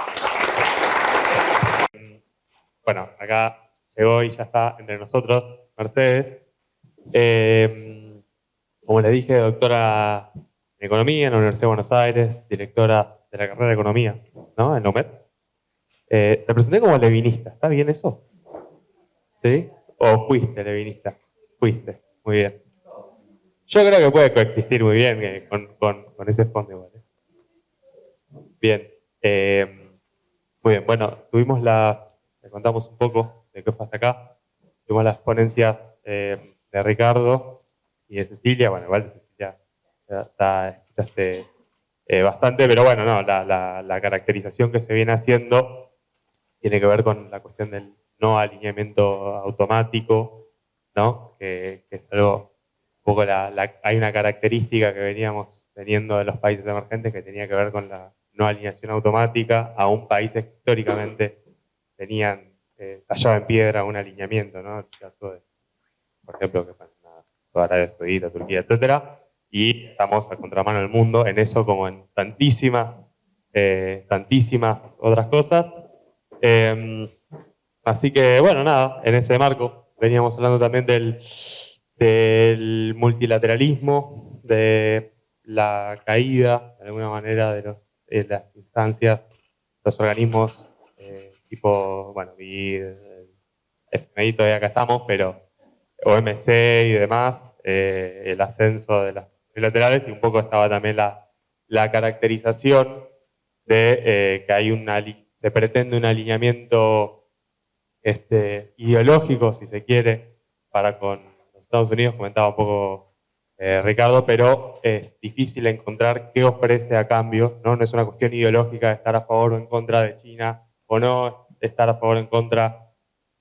Bueno, acá llegó y ya está entre nosotros Mercedes. Como les dije, doctora en Economía en la Universidad de Buenos Aires, directora de la carrera de Economía, ¿no? En la UMED. Te presenté como levinista, ¿está bien eso? ¿Sí? ¿O fuiste levinista? Fuiste, muy bien. Yo creo que puede coexistir muy bien con ese fondo igual. Bien. Muy bien, bueno, le contamos un poco de qué fue hasta acá. Tuvimos las ponencias de Ricardo y de Cecilia. Bueno, igual de Cecilia ya escuchaste bastante, pero bueno, no, la caracterización que se viene haciendo tiene que ver con la cuestión del no alineamiento automático, ¿no? Que es algo, un poco hay una característica que veníamos teniendo de los países emergentes que tenía que ver con la no alineación automática. Aún países que históricamente tenían tallado en piedra un alineamiento, ¿no? El caso de, por ejemplo, que toda Arabia Saudita, Turquía, etcétera, y estamos a contramano del mundo en eso como en tantísimas otras cosas. Así que, bueno, nada, en ese marco veníamos hablando también del multilateralismo, de la caída, de alguna manera, de las instancias, los organismos tipo, bueno, FMI todavía acá estamos, pero OMC y demás, el ascenso de las bilaterales, y un poco estaba también la caracterización de que se pretende un alineamiento ideológico, si se quiere, para con los Estados Unidos, comentaba un poco Ricardo, pero es difícil encontrar qué ofrece a cambio, ¿no? No es una cuestión ideológica de estar a favor o en contra de China o no, de estar a favor o en contra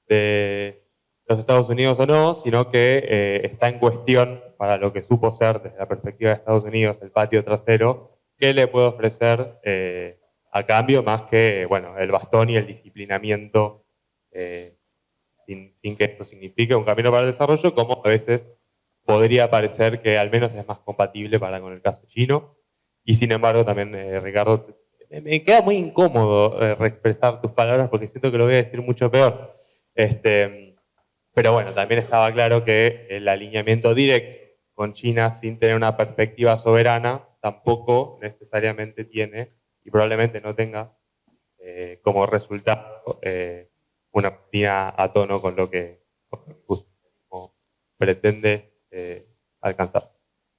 de los Estados Unidos o no, sino que está en cuestión, para lo que supo ser desde la perspectiva de Estados Unidos, el patio trasero, qué le puede ofrecer a cambio más que, bueno, el bastón y el disciplinamiento, sin que esto signifique un camino para el desarrollo, como a veces podría parecer que al menos es más compatible con el caso chino. Y sin embargo también, Ricardo, me queda muy incómodo reexpresar tus palabras porque siento que lo voy a decir mucho peor. Pero bueno, también estaba claro que el alineamiento directo con China sin tener una perspectiva soberana tampoco necesariamente tiene, y probablemente no tenga, como resultado una China a tono con lo que pretende alcanzar.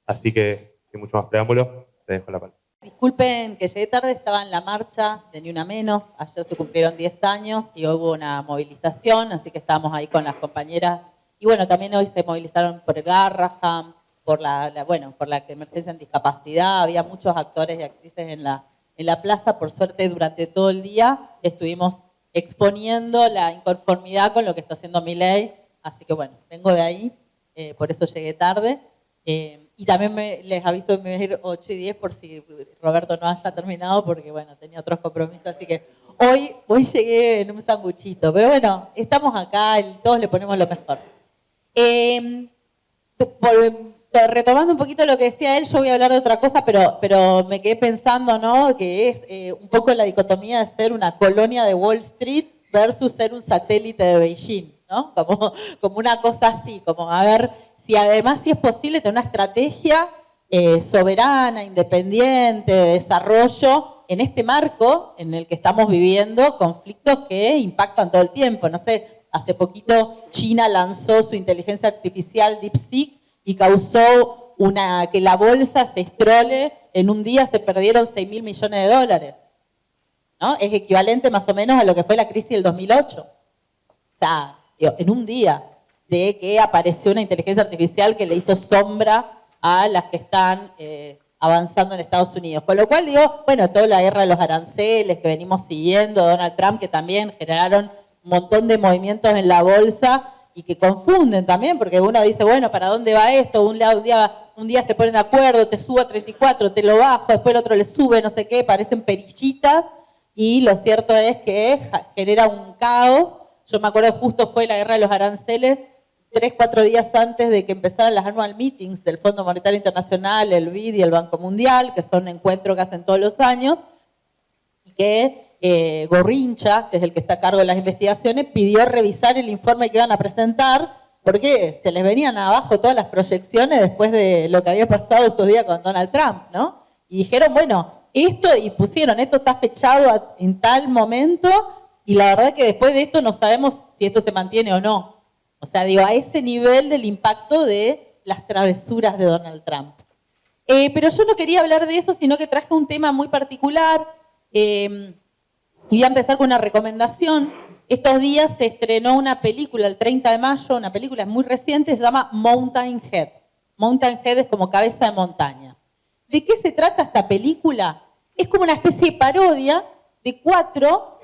Así que, sin mucho más preámbulo, te dejo la palabra. Disculpen que llegué tarde, estaba en la marcha de Ni Una Menos, ayer se cumplieron 10 años y hubo una movilización, así que estábamos ahí con las compañeras. Y bueno, también hoy se movilizaron por el Garraham, por la emergencia en discapacidad, había muchos actores y actrices en la plaza. Por suerte, durante todo el día estuvimos exponiendo la inconformidad con lo que está haciendo Milei, así que bueno, vengo de ahí, por eso llegué tarde. Y también les aviso que me voy a ir 8 y 10 por si Roberto no haya terminado, porque bueno, tenía otros compromisos, así que hoy llegué en un sanguchito. Pero bueno, estamos acá, todos le ponemos lo mejor. Retomando un poquito lo que decía él, yo voy a hablar de otra cosa, pero me quedé pensando, ¿no? Que es un poco la dicotomía de ser una colonia de Wall Street versus ser un satélite de Beijing, ¿no? Como una cosa así, como a ver si además es posible tener una estrategia soberana, independiente, de desarrollo en este marco en el que estamos viviendo conflictos que impactan todo el tiempo. No sé, hace poquito China lanzó su inteligencia artificial DeepSeek y causó que la bolsa se estrole, en un día se perdieron $6.000 millones. ¿no? Es equivalente más o menos a lo que fue la crisis del 2008. O sea, en un día de que apareció una inteligencia artificial que le hizo sombra a las que están avanzando en Estados Unidos. Con lo cual digo, bueno, toda la guerra de los aranceles que venimos siguiendo, Donald Trump, que también generaron un montón de movimientos en la bolsa y que confunden también, porque uno dice, bueno, ¿para dónde va esto? Un día se ponen de acuerdo, te subo a 34, te lo bajo, después el otro le sube, no sé qué, parecen perillitas, y lo cierto es que genera un caos. Yo me acuerdo justo fue la guerra de los aranceles, 3-4 días antes de que empezaran las annual meetings del Fondo Monetario Internacional, el BID y el Banco Mundial, que son encuentros que hacen todos los años, y que Gorrincha, que es el que está a cargo de las investigaciones, pidió revisar el informe que iban a presentar, porque se les venían abajo todas las proyecciones después de lo que había pasado esos días con Donald Trump, ¿no? Y dijeron, bueno, esto está fechado en tal momento, y la verdad que después de esto no sabemos si esto se mantiene o no. O sea, digo, a ese nivel del impacto de las travesuras de Donald Trump. Pero yo no quería hablar de eso, sino que traje un tema muy particular, y voy a empezar con una recomendación. Estos días se estrenó una película, el 30 de mayo, una película muy reciente, se llama Mountain Head. Mountain Head es como cabeza de montaña. ¿De qué se trata esta película? Es como una especie de parodia de 4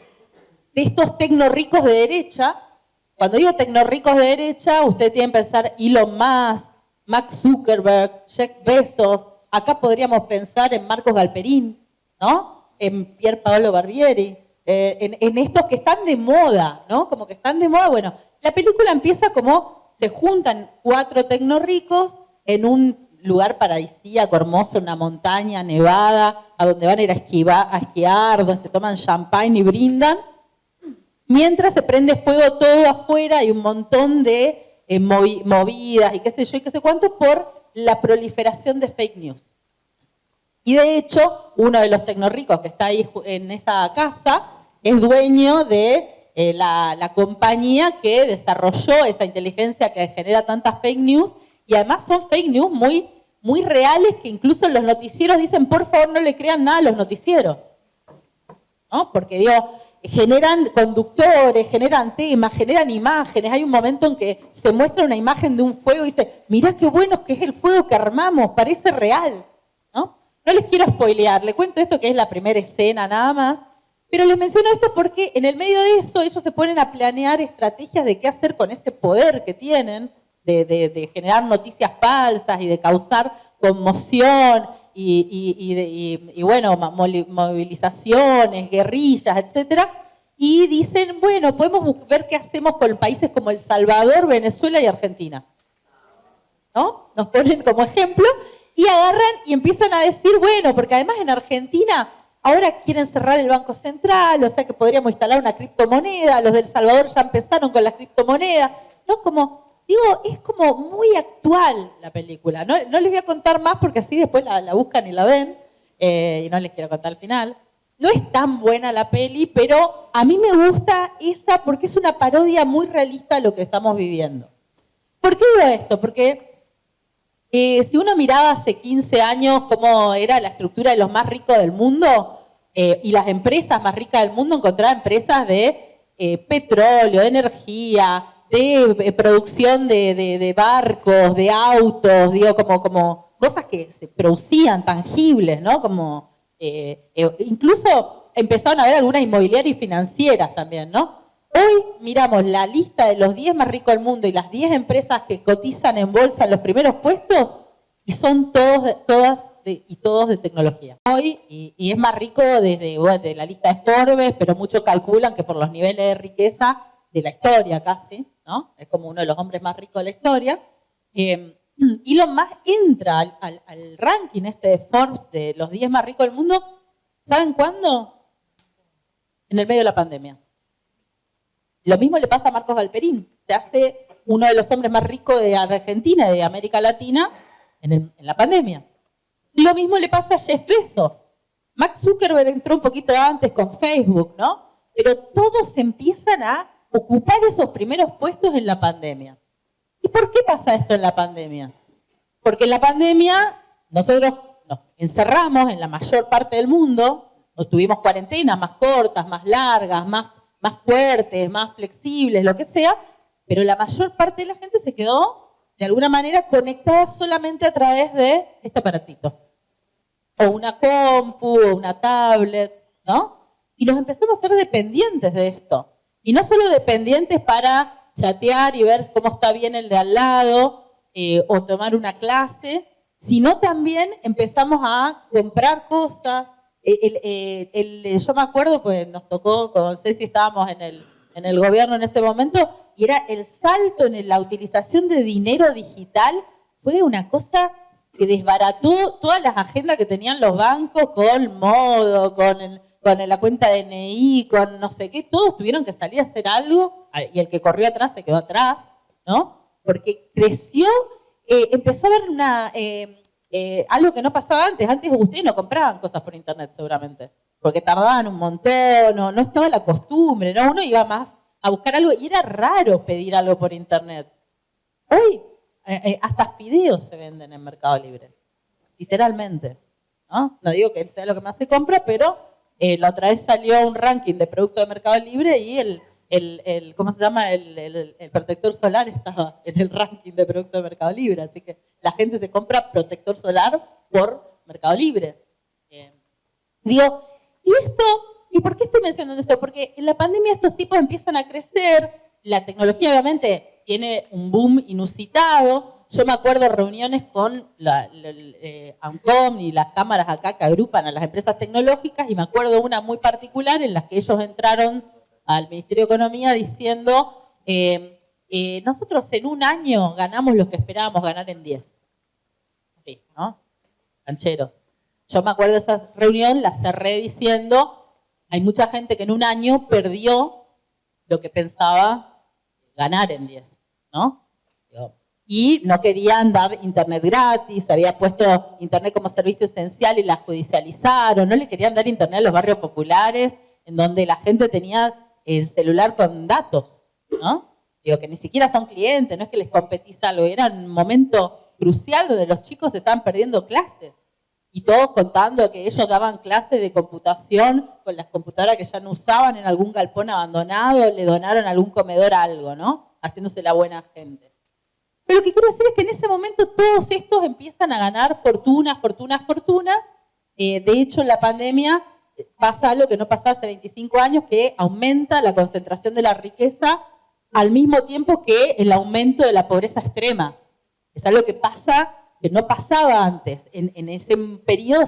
de estos tecnorricos de derecha. Cuando digo tecnorricos de derecha, usted tiene que pensar Elon Musk, Mark Zuckerberg, Jeff Bezos. Acá podríamos pensar en Marcos Galperín, ¿no? En Pier Paolo Barbieri. En estos que están de moda, ¿no? Como que están de moda. Bueno, la película empieza como se juntan 4 tecnorricos en un lugar paradisíaco, hermoso, una montaña nevada, a donde van a ir a esquiar, donde se toman champagne y brindan, mientras se prende fuego todo afuera y un montón de movidas y qué sé yo y qué sé cuánto por la proliferación de fake news. Y de hecho, uno de los tecnorricos que está ahí en esa casa es dueño de la compañía que desarrolló esa inteligencia que genera tantas fake news, y además son fake news muy, muy reales que incluso los noticieros dicen, por favor, no le crean nada a los noticieros, ¿no? Porque digo, generan conductores, generan temas, generan imágenes. Hay un momento en que se muestra una imagen de un fuego y dice, mirá qué bueno que es el fuego que armamos, parece real, ¿no? No les quiero spoilear, les cuento esto que es la primera escena nada más, pero les menciono esto porque en el medio de eso ellos se ponen a planear estrategias de qué hacer con ese poder que tienen de generar noticias falsas y de causar conmoción y bueno, movilizaciones, guerrillas, etcétera. Y dicen, bueno, podemos ver qué hacemos con países como El Salvador, Venezuela y Argentina, ¿no? Nos ponen como ejemplo. Y agarran y empiezan a decir, bueno, porque además en Argentina ahora quieren cerrar el Banco Central, o sea que podríamos instalar una criptomoneda, los de El Salvador ya empezaron con la criptomoneda, ¿no? Como, digo, es como muy actual la película. No les voy a contar más porque así después la buscan y la ven, y no les quiero contar al final. No es tan buena la peli, pero a mí me gusta esa porque es una parodia muy realista de lo que estamos viviendo. ¿Por qué digo esto? Porque si uno miraba hace 15 años cómo era la estructura de los más ricos del mundo y las empresas más ricas del mundo, encontraba empresas de petróleo, de energía, de producción de barcos, de autos, digo, como cosas que se producían tangibles, ¿no? Como incluso empezaron a haber algunas inmobiliarias y financieras también, ¿no? Hoy miramos la lista de los 10 más ricos del mundo y las 10 empresas que cotizan en bolsa en los primeros puestos y son todos de tecnología. Hoy, y es más rico desde la lista de Forbes, pero muchos calculan que por los niveles de riqueza de la historia casi, ¿no? Es como uno de los hombres más ricos de la historia. Elon Musk entra al ranking de Forbes de los 10 más ricos del mundo, ¿saben cuándo? En el medio de la pandemia. Lo mismo le pasa a Marcos Galperín. Se hace uno de los hombres más ricos de Argentina y de América Latina en la pandemia. Lo mismo le pasa a Jeff Bezos. Mark Zuckerberg entró un poquito antes con Facebook, ¿no? Pero todos empiezan a ocupar esos primeros puestos en la pandemia. ¿Y por qué pasa esto en la pandemia? Porque en la pandemia nosotros nos encerramos en la mayor parte del mundo, tuvimos cuarentenas más cortas, más largas, más fuertes, más flexibles, lo que sea, pero la mayor parte de la gente se quedó, de alguna manera, conectada solamente a través de este aparatito. O una compu, o una tablet, ¿no? Y nos empezamos a ser dependientes de esto. Y no solo dependientes para chatear y ver cómo está bien el de al lado, o tomar una clase, sino también empezamos a comprar cosas. Yo me acuerdo, pues nos tocó, con Ceci estábamos en el gobierno en ese momento, y era el salto en la utilización de dinero digital, fue una cosa que desbarató todas las agendas que tenían los bancos con Modo, con la cuenta de DNI, con no sé qué, todos tuvieron que salir a hacer algo, y el que corrió atrás se quedó atrás, ¿no? Porque creció, empezó a haber algo que no pasaba antes. Antes ustedes no compraban cosas por internet seguramente, porque tardaban un montón, no estaba la costumbre, ¿no? Uno iba más a buscar algo y era raro pedir algo por internet. Hoy hasta fideos se venden en Mercado Libre, literalmente, ¿no? No digo que sea lo que más se compra, pero la otra vez salió un ranking de productos de Mercado Libre y ¿cómo se llama? El protector solar estaba en el ranking de productos de Mercado Libre, así que la gente se compra protector solar por Mercado Libre. ¿Y por qué estoy mencionando esto? Porque en la pandemia estos tipos empiezan a crecer, la tecnología obviamente tiene un boom inusitado. Yo me acuerdo de reuniones con ANCOM y las cámaras acá que agrupan a las empresas tecnológicas, y me acuerdo una muy particular en la que ellos entraron al Ministerio de Economía diciendo, nosotros en un año ganamos lo que esperábamos ganar en 10. Sí, ¿no? Cancheros. Yo me acuerdo de esa reunión, la cerré diciendo, hay mucha gente que en un año perdió lo que pensaba ganar en 10, ¿no? Y no querían dar internet gratis, había puesto internet como servicio esencial y la judicializaron, no le querían dar internet a los barrios populares, en donde la gente tenía el celular con datos, ¿no? Digo, que ni siquiera son clientes, no es que les competís algo, era un momento crucial donde los chicos estaban perdiendo clases. Y todos contando que ellos daban clases de computación con las computadoras que ya no usaban en algún galpón abandonado, le donaron a algún comedor algo, ¿no? Haciéndose la buena gente. Pero lo que quiero decir es que en ese momento todos estos empiezan a ganar fortunas. De hecho, en la pandemia pasa algo que no pasaba hace 25 años, que aumenta la concentración de la riqueza al mismo tiempo que el aumento de la pobreza extrema. Es algo que pasa, que no pasaba antes, en ese periodo.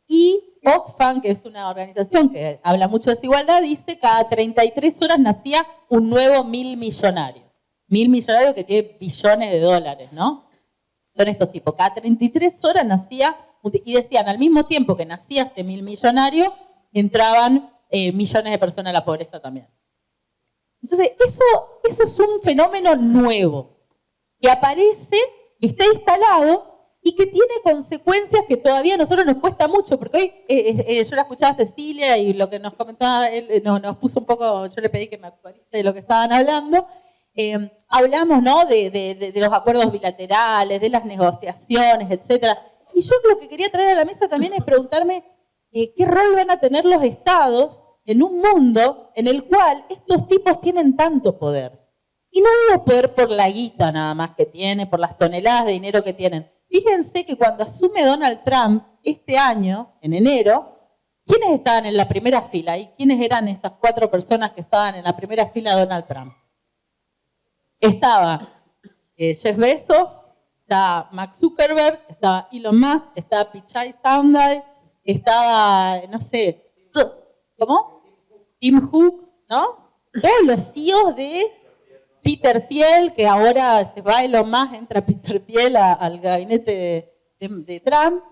Y Oxfam, que es una organización que habla mucho de desigualdad, dice que cada 33 horas nacía un nuevo 1000 millonario. 1000 millonarios que tiene billones de dólares, ¿no? Son estos tipos. Cada 33 horas nacía, y decían, al mismo tiempo que nacía este 1000 millonario, entraban millones de personas a la pobreza también. Entonces, eso es un fenómeno nuevo, que aparece, que está instalado y que tiene consecuencias que todavía a nosotros nos cuesta mucho, porque hoy yo la escuchaba a Cecilia y lo que nos comentaba él nos puso un poco, yo le pedí que me actualice de lo que estaban hablando. Hablamos, ¿no?, de los acuerdos bilaterales, de las negociaciones, etc. Y yo lo que quería traer a la mesa también es preguntarme qué rol van a tener los estados en un mundo en el cual estos tipos tienen tanto poder. Y no digo poder por la guita nada más que tiene, por las toneladas de dinero que tienen. Fíjense que cuando asume Donald Trump este año, en enero, ¿quiénes estaban en la primera fila? ¿Y quiénes eran estas 4 personas que estaban en la primera fila de Donald Trump? Estaba Jeff Bezos, estaba Mark Zuckerberg, estaba Elon Musk, estaba Pichai Sundar, estaba, no sé, ¿cómo? Tim Cook, ¿no? Todos los CEOs de Peter Thiel, que ahora se va Elon Musk, entra Peter Thiel al gabinete de Trump.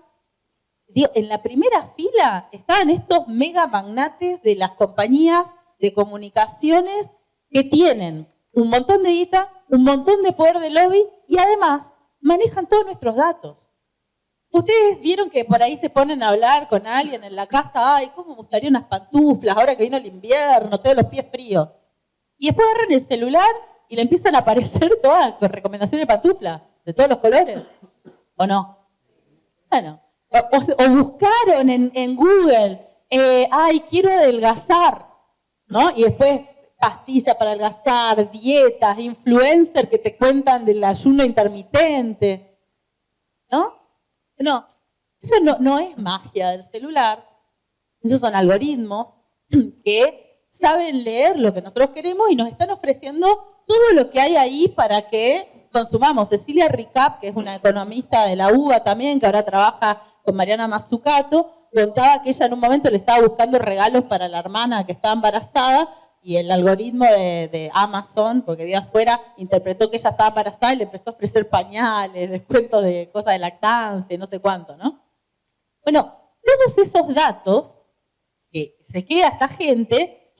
En la primera fila estaban estos mega magnates de las compañías de comunicaciones que tienen un montón de guita, un montón de poder de lobby y además manejan todos nuestros datos. Ustedes vieron que por ahí se ponen a hablar con alguien en la casa, ay, cómo me gustaría unas pantuflas, ahora que vino el invierno, todos los pies fríos. Y después agarran el celular y le empiezan a aparecer todas las recomendaciones de pantuflas, de todos los colores. ¿O no? Bueno, o buscaron en Google ay, quiero adelgazar, ¿no? Y después pastillas para adelgazar, dietas, influencers que te cuentan del ayuno intermitente, ¿no? No, eso no es magia del celular, esos son algoritmos que saben leer lo que nosotros queremos y nos están ofreciendo todo lo que hay ahí para que consumamos. Cecilia Ricap, que es una economista de la UBA también, que ahora trabaja con Mariana Mazzucato, contaba que ella en un momento le estaba buscando regalos para la hermana que estaba embarazada y el algoritmo de Amazon, porque de afuera, interpretó que ella estaba embarazada y le empezó a ofrecer pañales, descuentos de cosas de lactancia, no sé cuánto, ¿no? Bueno, todos esos datos que se queda esta gente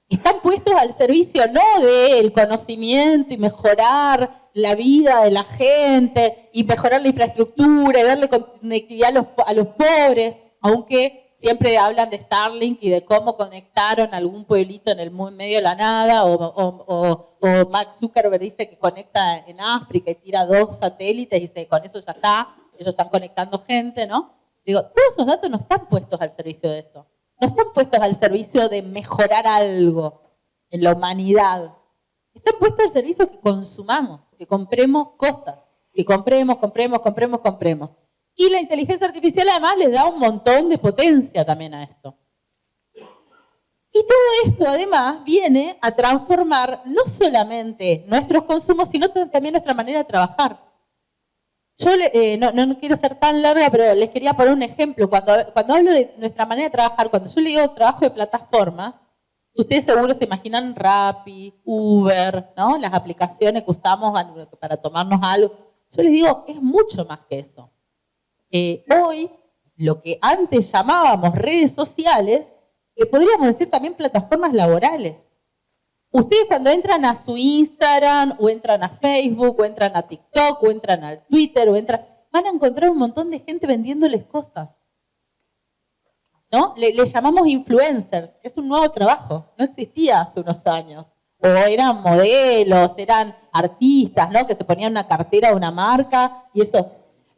están puestos al servicio no del conocimiento y mejorar la vida de la gente y mejorar la infraestructura y darle conectividad a los pobres, aunque siempre hablan de Starlink y de cómo conectaron algún pueblito en el medio de la nada, o Mark Zuckerberg dice que conecta en África y tira 2 satélites y dice, con eso ya está, ellos están conectando gente, ¿no? Digo, todos esos datos no están puestos al servicio de eso. No están puestos al servicio de mejorar algo en la humanidad. Están puestos al servicio que consumamos, que compremos cosas, que compremos. Y la inteligencia artificial además les da un montón de potencia también a esto. Y todo esto además viene a transformar no solamente nuestros consumos, sino también nuestra manera de trabajar. Yo no quiero ser tan larga, pero les quería poner un ejemplo. Cuando hablo de nuestra manera de trabajar, cuando yo le digo trabajo de plataforma, ustedes seguro se imaginan Rappi, Uber, ¿no? Las aplicaciones que usamos para tomarnos algo. Yo les digo, es mucho más que eso. Hoy, lo que antes llamábamos redes sociales, podríamos decir también plataformas laborales. Ustedes cuando entran a su Instagram, o entran a Facebook, o entran a TikTok, o entran al Twitter, van a encontrar un montón de gente vendiéndoles cosas. ¿No? Le llamamos influencers, es un nuevo trabajo, no existía hace unos años. O eran modelos, eran artistas, ¿no? Que se ponían una cartera de una marca y eso,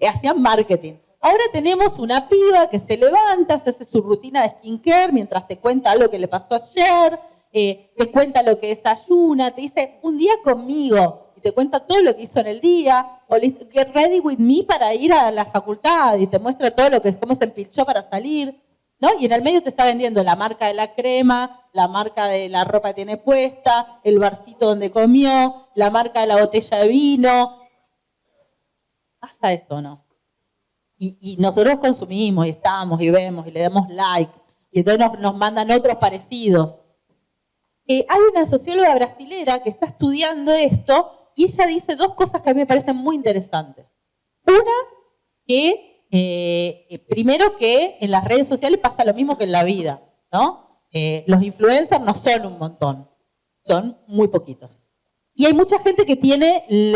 hacían marketing. Ahora tenemos una piba que se levanta, se hace su rutina de skincare mientras te cuenta algo que le pasó ayer, te cuenta lo que desayuna, te dice, un día conmigo, y te cuenta todo lo que hizo en el día, o le dice, get ready with me para ir a la facultad, y te muestra todo cómo se empilchó para salir, ¿no? Y en el medio te está vendiendo la marca de la crema, la marca de la ropa que tiene puesta, el barcito donde comió, la marca de la botella de vino. ¿Pasa eso o no? Y nosotros consumimos, y estamos, y vemos, y le damos like, y entonces nos mandan otros parecidos. Hay una socióloga brasilera que está estudiando esto y ella dice 2 cosas que a mí me parecen muy interesantes. Una, que primero que en las redes sociales pasa lo mismo que en la vida, ¿no? Los influencers no son un montón, son muy poquitos. Y hay mucha gente que tiene el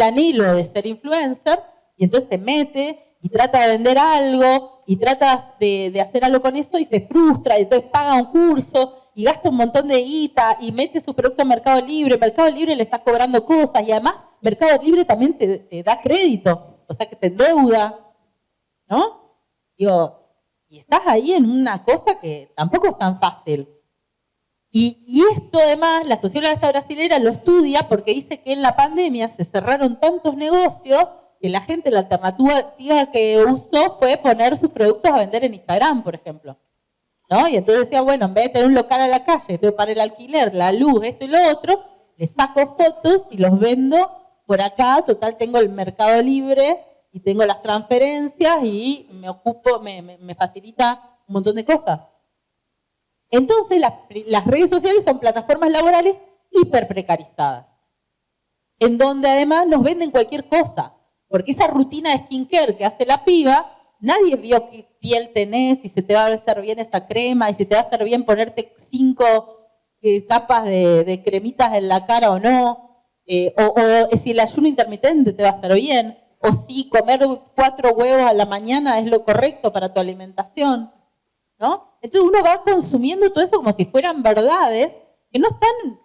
anhelo de ser influencer y entonces se mete y trata de vender algo y trata de hacer algo con eso y se frustra y entonces paga un curso y gasta un montón de guita y mete su producto en Mercado Libre le está cobrando cosas y además Mercado Libre también te da crédito, o sea que te endeuda, ¿no? Digo, y estás ahí en una cosa que tampoco es tan fácil. Y esto además, la socióloga esta brasilera lo estudia porque dice que en la pandemia se cerraron tantos negocios que la gente la alternativa que usó fue poner sus productos a vender en Instagram, por ejemplo. ¿No? Y entonces decía, bueno, en vez de tener un local a la calle, tengo para el alquiler, la luz, esto y lo otro, le saco fotos y los vendo por acá, total tengo el Mercado Libre y tengo las transferencias y me facilita un montón de cosas. Entonces las redes sociales son plataformas laborales hiper precarizadas, en donde además nos venden cualquier cosa, porque esa rutina de skincare que hace la piba, nadie vio qué piel tenés, si se te va a hacer bien esa crema, y si te va a hacer bien ponerte 5 capas de cremitas en la cara o no, o si el ayuno intermitente te va a hacer bien, o si comer 4 huevos a la mañana es lo correcto para tu alimentación, ¿no? Entonces uno va consumiendo todo eso como si fueran verdades que no están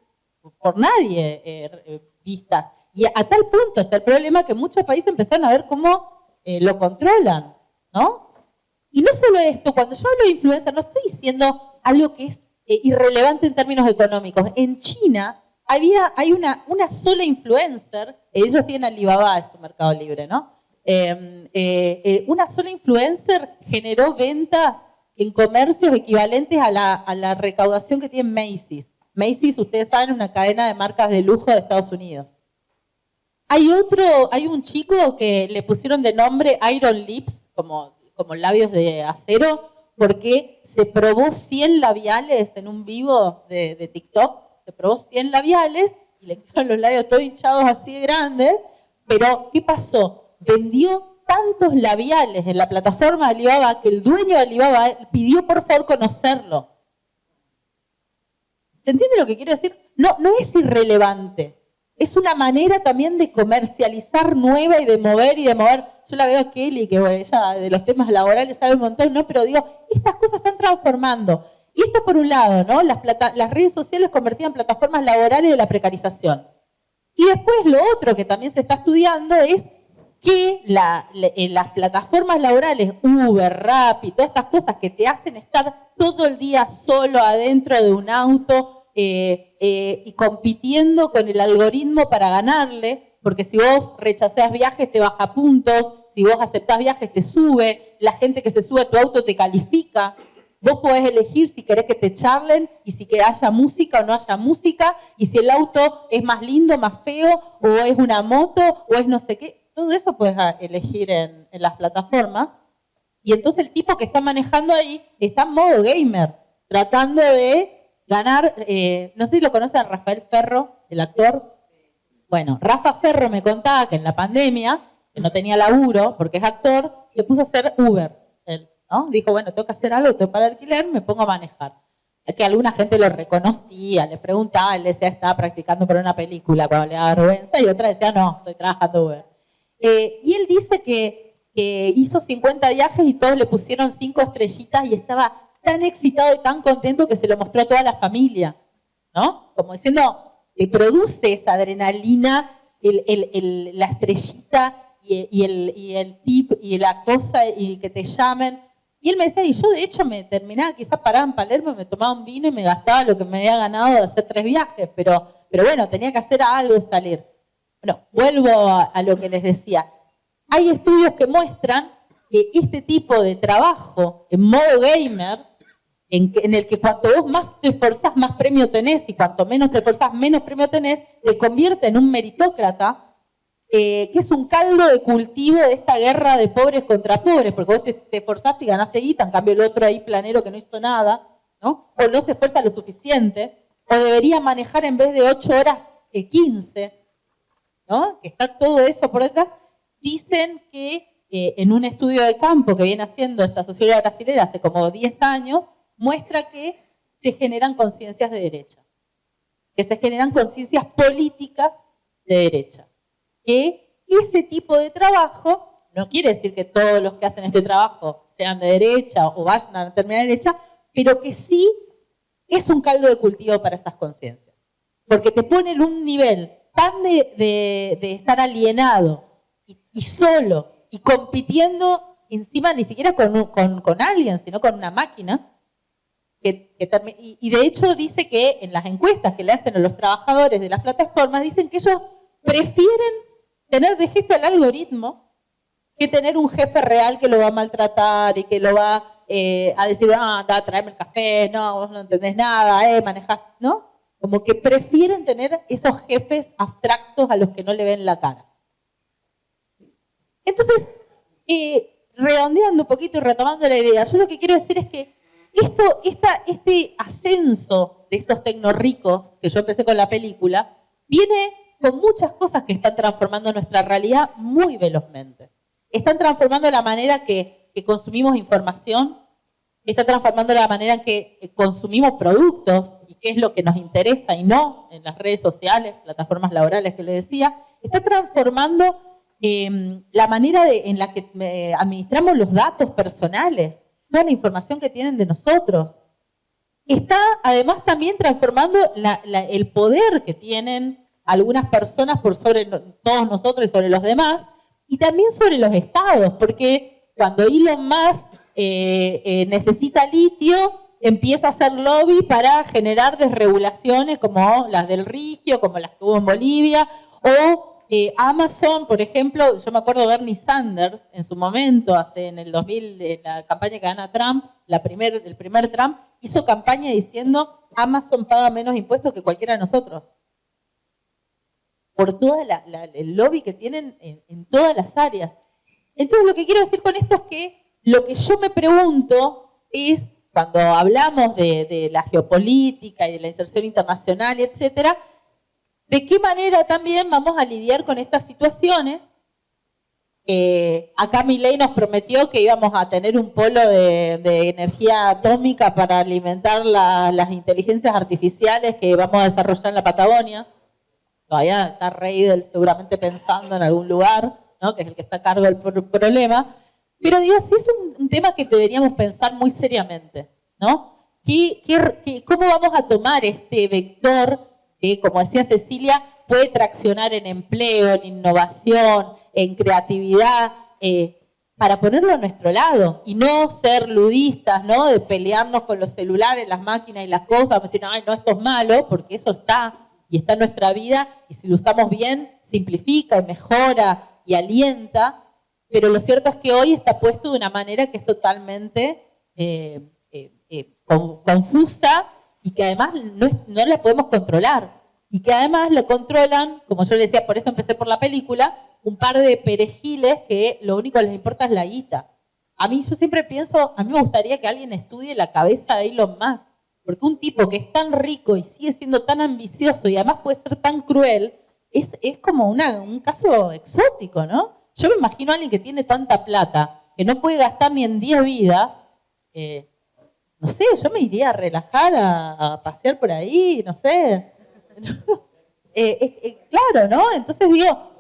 por nadie vistas. Y a tal punto es el problema que muchos países empezaron a ver cómo lo controlan, ¿no? Y no solo esto, cuando yo hablo de influencer, no estoy diciendo algo que es irrelevante en términos económicos. En China hay una sola influencer, ellos tienen Alibaba en su Mercado Libre, ¿no? Una sola influencer generó ventas en comercios equivalentes a la recaudación que tiene Macy's. Macy's, ustedes saben, es una cadena de marcas de lujo de Estados Unidos. Hay un chico que le pusieron de nombre Iron Lips, como labios de acero, porque se probó 100 labiales en un vivo de TikTok, se probó 100 labiales y le quedaron los labios todos hinchados así de grandes, pero ¿qué pasó? Vendió tantos labiales en la plataforma de Alibaba que el dueño de Alibaba pidió por favor conocerlo. ¿Se entiende lo que quiero decir? No es irrelevante. Es una manera también de comercializar nueva y de mover. Yo la veo a Kelly, que ella de los temas laborales sabe un montón, ¿no? Pero digo, estas cosas están transformando. Y esto por un lado, ¿no? Las redes sociales convertían en plataformas laborales de la precarización. Y después lo otro que también se está estudiando es que en las plataformas laborales, Uber, Rappi, todas estas cosas que te hacen estar todo el día solo adentro de un auto y compitiendo con el algoritmo para ganarle, porque si vos rechazás viajes te baja puntos, si vos aceptás viajes te sube, la gente que se sube a tu auto te califica, vos podés elegir si querés que te charlen y si que haya música o no haya música, y si el auto es más lindo, más feo, o es una moto, o es no sé qué. Todo eso puedes elegir en las plataformas. Y entonces el tipo que está manejando ahí está en modo gamer, tratando de ganar, no sé si lo conocen a Rafael Ferro, el actor. Bueno, Rafa Ferro me contaba que en la pandemia, que no tenía laburo porque es actor, se puso a hacer Uber. Él, ¿no? Dijo, bueno, tengo que hacer algo, tengo para alquiler, me pongo a manejar. Que alguna gente lo reconocía, le preguntaba, él decía, estaba practicando para una película cuando le daba vergüenza, y otra decía, no, estoy trabajando Uber. Y él dice que hizo 50 viajes y todos le pusieron 5 estrellitas y estaba tan excitado y tan contento que se lo mostró a toda la familia, ¿no? Como diciendo, te produce esa adrenalina, la estrellita y el tip y la cosa y que te llamen. Y él me decía, y yo de hecho me terminaba, quizás paraba en Palermo, me tomaba un vino y me gastaba lo que me había ganado de hacer 3 viajes, pero bueno, tenía que hacer algo y salir. Bueno, vuelvo a lo que les decía. Hay estudios que muestran que este tipo de trabajo en modo gamer, en el que cuanto vos más te esforzás, más premio tenés, y cuanto menos te esforzás, menos premio tenés, te convierte en un meritócrata, que es un caldo de cultivo de esta guerra de pobres contra pobres, porque vos te esforzaste y ganaste guita, en cambio el otro ahí planero que no hizo nada, ¿no? O no se esfuerza lo suficiente, o debería manejar en vez de 8 horas 15, ¿no? Que está todo eso por detrás. Dicen que en un estudio de campo que viene haciendo esta socióloga brasilera hace como 10 años, muestra que se generan conciencias de derecha, que se generan conciencias políticas de derecha. Que ese tipo de trabajo, no quiere decir que todos los que hacen este trabajo sean de derecha o vayan a terminar de derecha, pero que sí es un caldo de cultivo para esas conciencias. Porque te pone en un nivel tan de estar alienado y solo y compitiendo encima ni siquiera con alguien, sino con una máquina. Y de hecho dice que en las encuestas que le hacen a los trabajadores de las plataformas, dicen que ellos prefieren tener de jefe al algoritmo que tener un jefe real que lo va a maltratar y que lo va a decir, anda a traerme el café, no, vos no entendés nada, manejás, ¿no? Como que prefieren tener esos jefes abstractos a los que no le ven la cara. Entonces, redondeando un poquito y retomando la idea, yo lo que quiero decir es que este ascenso de estos tecnorricos, que yo empecé con la película, viene con muchas cosas que están transformando nuestra realidad muy velozmente. Están transformando la manera que consumimos información, está transformando la manera en que consumimos productos y qué es lo que nos interesa y no en las redes sociales, plataformas laborales que les decía. Está transformando la manera en la que administramos los datos personales, toda la información que tienen de nosotros. Está además también transformando el poder que tienen algunas personas por sobre todos nosotros y sobre los demás, y también sobre los estados, porque cuando Elon Musk necesita litio, empieza a hacer lobby para generar desregulaciones como las del Rigio, como las que hubo en Bolivia, o Amazon, por ejemplo, yo me acuerdo de Bernie Sanders en su momento, en el 2000, en la campaña que gana Trump, el primer Trump, hizo campaña diciendo Amazon paga menos impuestos que cualquiera de nosotros. Por todo el lobby que tienen en todas las áreas. Entonces lo que quiero decir con esto es que lo que yo me pregunto es, cuando hablamos de la geopolítica y de la inserción internacional, etcétera, ¿de qué manera también vamos a lidiar con estas situaciones? Acá Milei nos prometió que íbamos a tener un polo de energía atómica para alimentar las inteligencias artificiales que vamos a desarrollar en la Patagonia. Todavía está Reidel seguramente pensando en algún lugar, ¿no? Que es el que está a cargo del problema. Pero digo, sí es un tema que deberíamos pensar muy seriamente, ¿no? ¿Cómo vamos a tomar este vector que, como decía Cecilia, puede traccionar en empleo, en innovación, en creatividad, para ponerlo a nuestro lado y no ser ludistas, ¿no? De pelearnos con los celulares, las máquinas y las cosas, decir, ay, no, esto es malo, porque eso está y está en nuestra vida, y si lo usamos bien, simplifica y mejora y alienta, pero lo cierto es que hoy está puesto de una manera que es totalmente confusa y que además no la podemos controlar. Y que además lo controlan, como yo les decía, por eso empecé por la película, un par de perejiles que lo único que les importa es la guita. Yo siempre pienso, a mí me gustaría que alguien estudie la cabeza de Elon Musk, porque un tipo que es tan rico y sigue siendo tan ambicioso y además puede ser tan cruel, es como un caso exótico, ¿no? Yo me imagino a alguien que tiene tanta plata, que no puede gastar ni en 10 vidas, no sé, yo me iría a relajar, a pasear por ahí, no sé. Claro, ¿no? Entonces digo,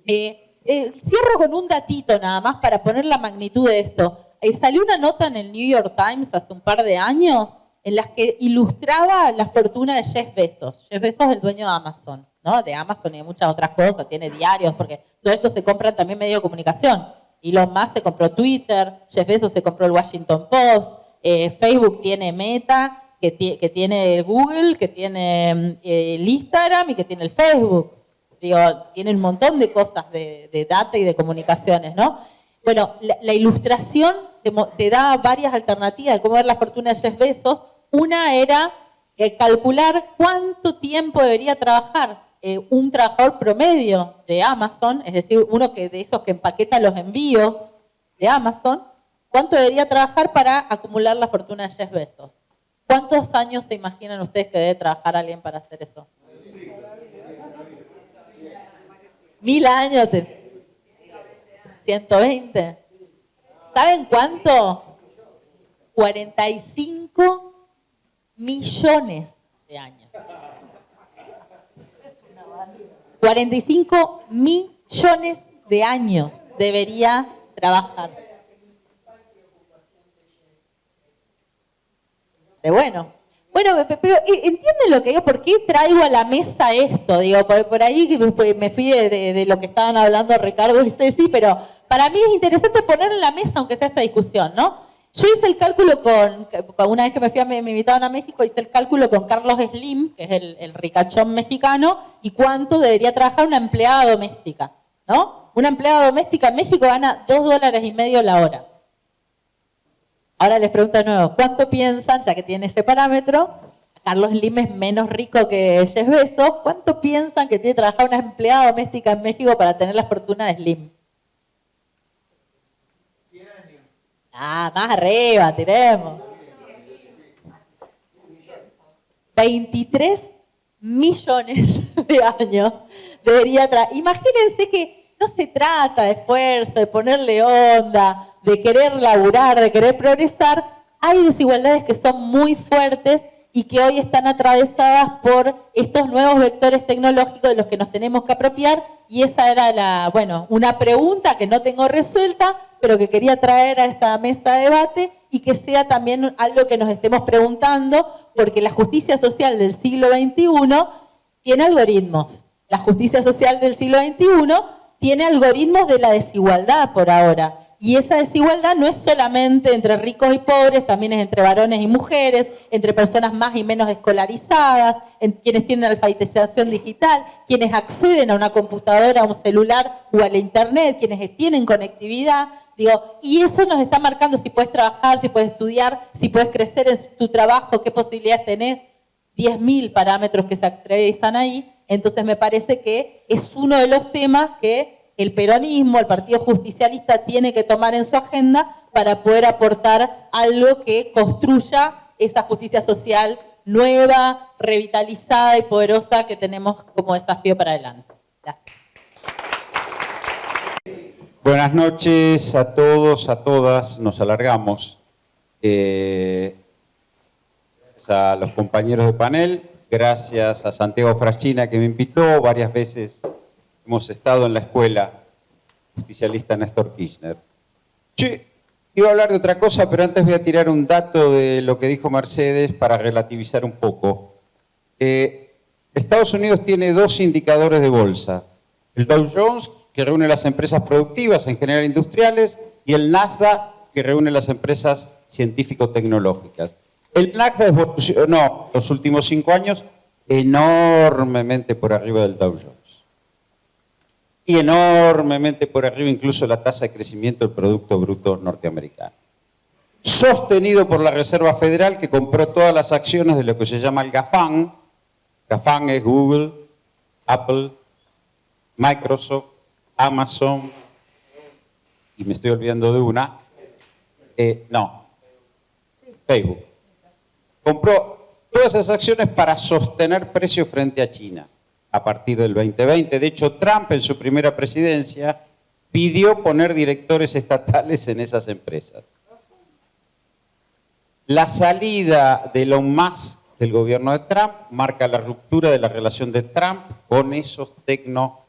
cierro con un datito nada más para poner la magnitud de esto. Salió una nota en el New York Times hace un par de años en las que ilustraba la fortuna de Jeff Bezos. Jeff Bezos es el dueño de Amazon, ¿no? De Amazon y de muchas otras cosas, tiene diarios, porque todo esto se compra también medio de comunicación. Elon Musk se compró Twitter, Jeff Bezos se compró el Washington Post, Facebook tiene Meta, que tiene Google, que tiene el Instagram y que tiene el Facebook. Digo, tiene un montón de cosas de data y de comunicaciones, ¿no? Bueno, la ilustración te da varias alternativas de cómo ver la fortuna de Jeff Bezos. Una era calcular cuánto tiempo debería trabajar un trabajador promedio de Amazon, es decir, uno de esos que empaqueta los envíos de Amazon, cuánto debería trabajar para acumular la fortuna de Jeff Bezos. ¿Cuántos años se imaginan ustedes que debe trabajar alguien para hacer eso? 1000 años. 120. ¿Saben cuánto? 45 millones de años. 45 millones de años debería trabajar. Bueno, pero ¿entienden lo que digo? ¿Por qué traigo a la mesa esto? Digo, por ahí me fui de lo que estaban hablando Ricardo y Ceci, pero para mí es interesante poner en la mesa, aunque sea esta discusión, ¿no? Yo hice el cálculo una vez que me invitaron a México, hice el cálculo con Carlos Slim, que es el ricachón mexicano, y cuánto debería trabajar una empleada doméstica, ¿no? Una empleada doméstica en México gana $2.50 la hora. Ahora les pregunto de nuevo, ¿cuánto piensan, ya que tiene ese parámetro? Carlos Slim es menos rico que Jeff Bezos. ¿Cuánto piensan que tiene que trabajar una empleada doméstica en México para tener la fortuna de Slim? Más arriba, tiremos. 23 millones de años debería trabajar. Imagínense que no se trata de esfuerzo, de ponerle onda, de querer laburar, de querer progresar. Hay desigualdades que son muy fuertes y que hoy están atravesadas por estos nuevos vectores tecnológicos de los que nos tenemos que apropiar, y esa era una pregunta que no tengo resuelta, pero que quería traer a esta mesa de debate y que sea también algo que nos estemos preguntando, porque la justicia social del siglo XXI tiene algoritmos. La justicia social del siglo XXI tiene algoritmos de la desigualdad por ahora. Y esa desigualdad no es solamente entre ricos y pobres, también es entre varones y mujeres, entre personas más y menos escolarizadas, en quienes tienen alfabetización digital, quienes acceden a una computadora, a un celular o a la internet, quienes tienen conectividad. Digo, y eso nos está marcando si puedes trabajar, si puedes estudiar, si puedes crecer en tu trabajo, qué posibilidades tenés. 10.000 parámetros que se atraviesan ahí. Entonces me parece que es uno de los temas que el peronismo, el Partido Justicialista tiene que tomar en su agenda para poder aportar algo que construya esa justicia social nueva, revitalizada y poderosa que tenemos como desafío para adelante. Gracias. Buenas noches a todos, a todas. Nos alargamos. A los compañeros de panel, gracias a Santiago Fraschina que me invitó, varias veces hemos estado en la escuela justicialista Néstor Kirchner. Yo iba a hablar de otra cosa, pero antes voy a tirar un dato de lo que dijo Mercedes para relativizar un poco. Estados Unidos tiene 2 indicadores de bolsa, el Dow Jones, que reúne las empresas productivas, en general industriales, y el Nasdaq, que reúne las empresas científico-tecnológicas. El Nasdaq evolucionó los últimos 5 años enormemente por arriba del Dow Jones. Y enormemente por arriba incluso la tasa de crecimiento del Producto Bruto norteamericano. Sostenido por la Reserva Federal, que compró todas las acciones de lo que se llama el GAFAM. GAFAM es Google, Apple, Microsoft, Amazon, y me estoy olvidando de una, Facebook. Compró todas esas acciones para sostener precios frente a China a partir del 2020. De hecho, Trump en su primera presidencia pidió poner directores estatales en esas empresas. La salida de Elon Musk del gobierno de Trump marca la ruptura de la relación de Trump con esos tecno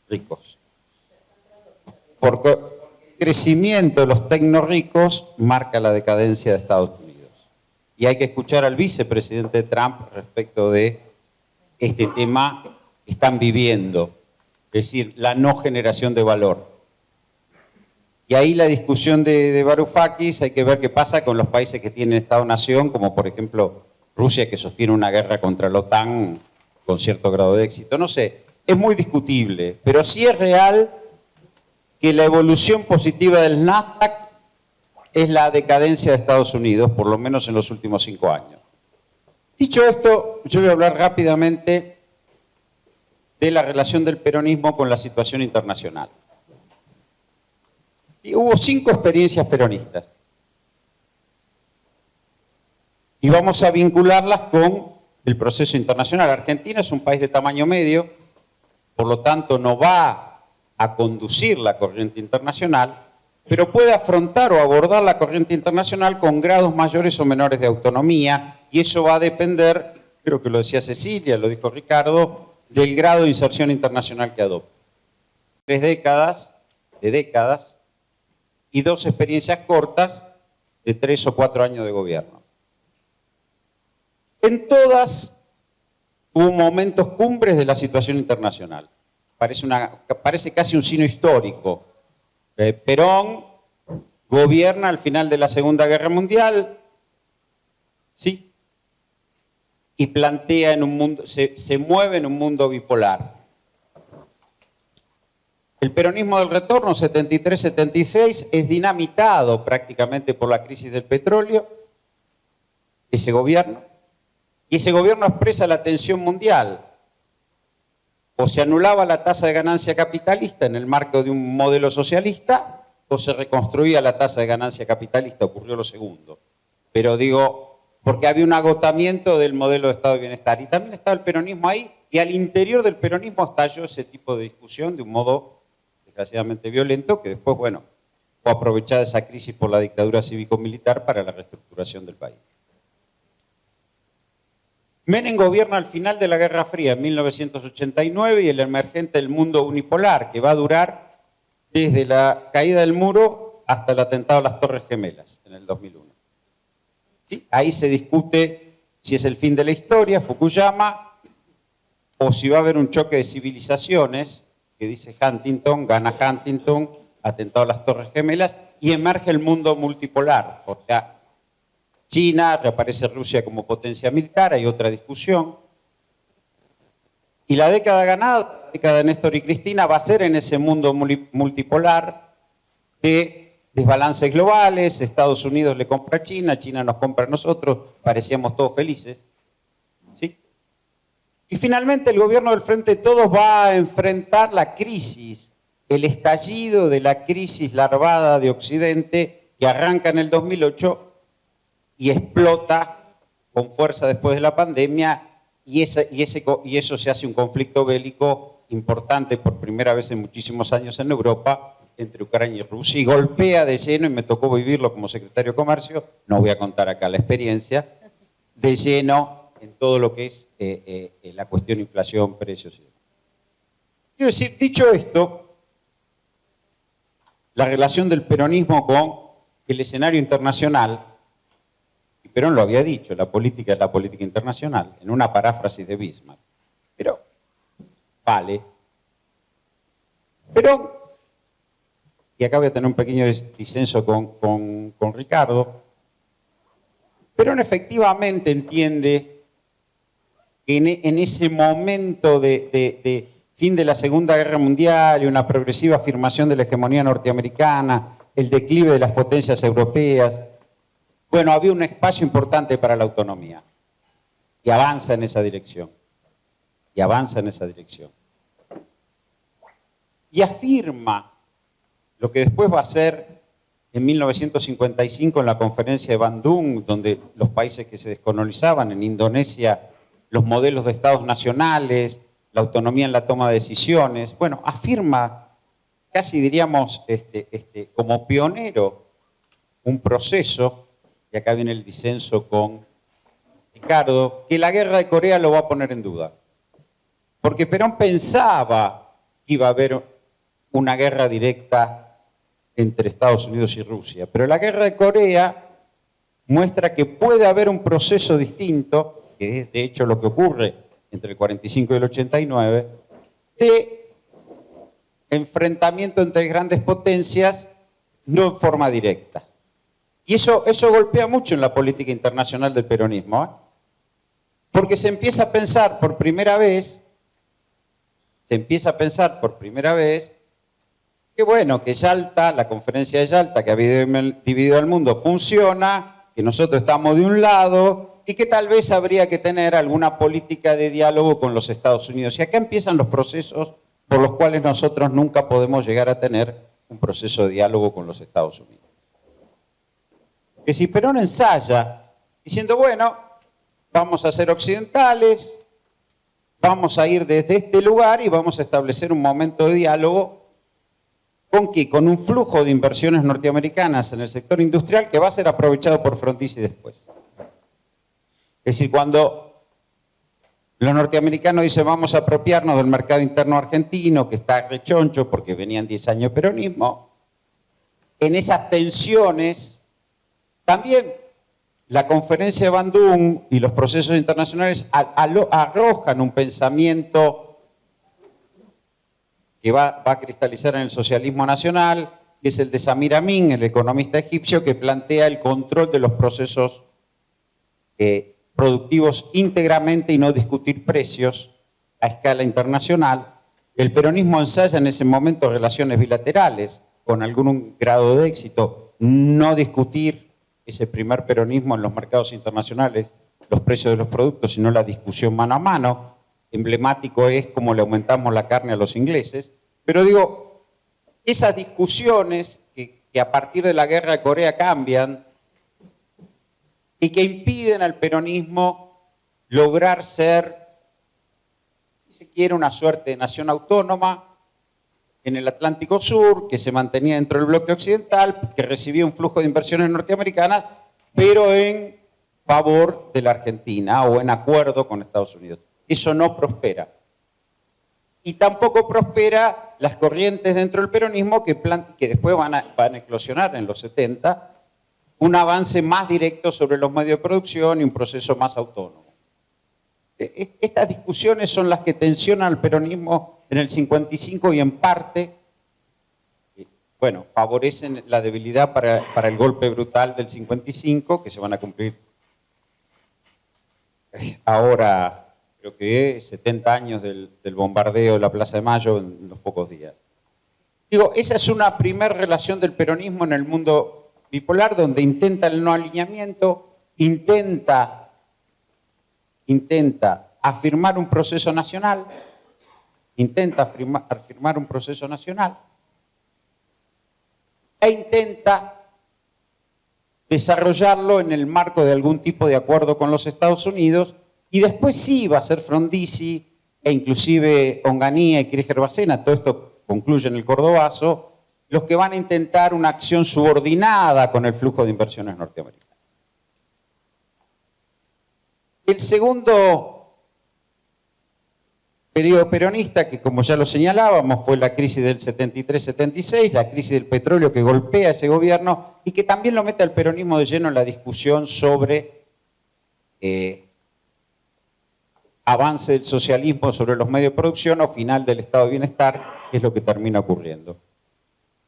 ricos. Porque el crecimiento de los tecno ricos marca la decadencia de Estados Unidos. Y hay que escuchar al vicepresidente Trump respecto de este tema que están viviendo, es decir, la no generación de valor. Y ahí la discusión de Varoufakis, hay que ver qué pasa con los países que tienen Estado-nación, como por ejemplo Rusia, que sostiene una guerra contra la OTAN con cierto grado de éxito. No sé, es muy discutible, pero sí es real que la evolución positiva del Nasdaq es la decadencia de Estados Unidos, por lo menos en los últimos 5 años. Dicho esto, yo voy a hablar rápidamente de la relación del peronismo con la situación internacional. Y hubo 5 experiencias peronistas. Y vamos a vincularlas con el proceso internacional. Argentina es un país de tamaño medio, por lo tanto no va a conducir la corriente internacional, pero puede afrontar o abordar la corriente internacional con grados mayores o menores de autonomía, y eso va a depender, creo que lo decía Cecilia, lo dijo Ricardo, del grado de inserción internacional que adopte. 3 décadas, y 2 experiencias cortas de 3 o 4 años de gobierno. En todas hubo momentos cumbres de la situación internacional. Parece casi un signo histórico. Perón gobierna al final de la Segunda Guerra Mundial, ¿sí? Y plantea en un mundo, se mueve en un mundo bipolar. El peronismo del retorno, 73-76, es dinamitado prácticamente por la crisis del petróleo, ese gobierno, y ese gobierno expresa la tensión mundial. O se anulaba la tasa de ganancia capitalista en el marco de un modelo socialista, o se reconstruía la tasa de ganancia capitalista, ocurrió lo segundo. Pero digo, porque había un agotamiento del modelo de Estado de Bienestar. Y también estaba el peronismo ahí, y al interior del peronismo estalló ese tipo de discusión de un modo desgraciadamente violento, que después, bueno, fue aprovechada esa crisis por la dictadura cívico-militar para la reestructuración del país. Menem gobierna al final de la Guerra Fría, en 1989, y el emergente del mundo unipolar, que va a durar desde la caída del muro hasta el atentado a las Torres Gemelas, en el 2001. ¿Sí? Ahí se discute si es el fin de la historia, Fukuyama, o si va a haber un choque de civilizaciones, que dice Huntington, gana Huntington, atentado a las Torres Gemelas, y emerge el mundo multipolar. O sea, China, reaparece Rusia como potencia militar, hay otra discusión. Y la década ganada, la década de Néstor y Cristina, va a ser en ese mundo multipolar de desbalances globales. Estados Unidos le compra a China, China nos compra a nosotros, parecíamos todos felices. ¿Sí? Y finalmente el gobierno del Frente de Todos va a enfrentar la crisis, el estallido de la crisis larvada de Occidente que arranca en el 2008 y explota con fuerza después de la pandemia, y eso se hace un conflicto bélico importante por primera vez en muchísimos años en Europa entre Ucrania y Rusia, y golpea de lleno, y me tocó vivirlo como secretario de Comercio, no voy a contar acá la experiencia, de lleno en todo lo que es la cuestión inflación, precios y demás. Quiero decir, dicho esto, la relación del peronismo con el escenario internacional, y Perón lo había dicho, la política es la política internacional, en una paráfrasis de Bismarck, pero vale. Perón, y acá voy a tener un pequeño disenso con Ricardo, Perón efectivamente entiende que en ese momento de fin de la Segunda Guerra Mundial y una progresiva afirmación de la hegemonía norteamericana, el declive de las potencias europeas, bueno, había un espacio importante para la autonomía. Y avanza en esa dirección. Y avanza en esa dirección. Y afirma lo que después va a ser en 1955 en la conferencia de Bandung, donde los países que se descolonizaban, en Indonesia, los modelos de estados nacionales, la autonomía en la toma de decisiones, bueno, afirma, casi diríamos como pionero, un proceso, y acá viene el disenso con Ricardo, que la guerra de Corea lo va a poner en duda. Porque Perón pensaba que iba a haber una guerra directa entre Estados Unidos y Rusia, pero la guerra de Corea muestra que puede haber un proceso distinto, que es de hecho lo que ocurre entre el 45 y el 89, de enfrentamiento entre grandes potencias, no en forma directa. Y eso golpea mucho en la política internacional del peronismo, ¿eh? Porque se empieza a pensar por primera vez, que bueno, que Yalta, la conferencia de Yalta que había dividido al mundo funciona, que nosotros estamos de un lado y que tal vez habría que tener alguna política de diálogo con los Estados Unidos. Y acá empiezan los procesos por los cuales nosotros nunca podemos llegar a tener un proceso de diálogo con los Estados Unidos. Que si Perón ensaya diciendo, bueno, vamos a ser occidentales, vamos a ir desde este lugar y vamos a establecer un momento de diálogo. ¿Con qué? Con un flujo de inversiones norteamericanas en el sector industrial que va a ser aprovechado por Frondizi después. Es decir, cuando los norteamericanos dicen vamos a apropiarnos del mercado interno argentino, que está rechoncho porque venían 10 años de peronismo, en esas tensiones también la conferencia de Bandung y los procesos internacionales arrojan un pensamiento que va a cristalizar en el socialismo nacional, que es el de Samir Amin, el economista egipcio, que plantea el control de los procesos productivos íntegramente y no discutir precios a escala internacional. El peronismo ensaya en ese momento relaciones bilaterales con algún grado de éxito, no discutir ese primer peronismo en los mercados internacionales, los precios de los productos, sino la discusión mano a mano. Emblemático es cómo le aumentamos la carne a los ingleses. Pero digo, esas discusiones que a partir de la guerra de Corea cambian y que impiden al peronismo lograr ser, si se quiere, una suerte de nación autónoma en el Atlántico Sur, que se mantenía dentro del bloque occidental, que recibía un flujo de inversiones norteamericanas, pero en favor de la Argentina o en acuerdo con Estados Unidos. Eso no prospera. Y tampoco prospera las corrientes dentro del peronismo que después van a eclosionar en los 70, un avance más directo sobre los medios de producción y un proceso más autónomo. Estas discusiones son las que tensionan al peronismo en el 55 y en parte bueno, favorecen la debilidad para el golpe brutal del 55, que se van a cumplir ahora, creo que 70 años del bombardeo de la Plaza de Mayo en unos pocos días. Digo, esa es una primera relación del peronismo en el mundo bipolar, donde intenta el no alineamiento, intenta afirmar un proceso nacional, e intenta desarrollarlo en el marco de algún tipo de acuerdo con los Estados Unidos, y después sí va a ser Frondizi e inclusive Onganía y Kirchner Bacena, todo esto concluye en el Cordobazo, los que van a intentar una acción subordinada con el flujo de inversiones norteamericanas. El segundo periodo peronista, que como ya lo señalábamos, fue la crisis del 73-76, la crisis del petróleo que golpea a ese gobierno y que también lo mete al peronismo de lleno en la discusión sobre avance del socialismo sobre los medios de producción o final del estado de bienestar, que es lo que termina ocurriendo.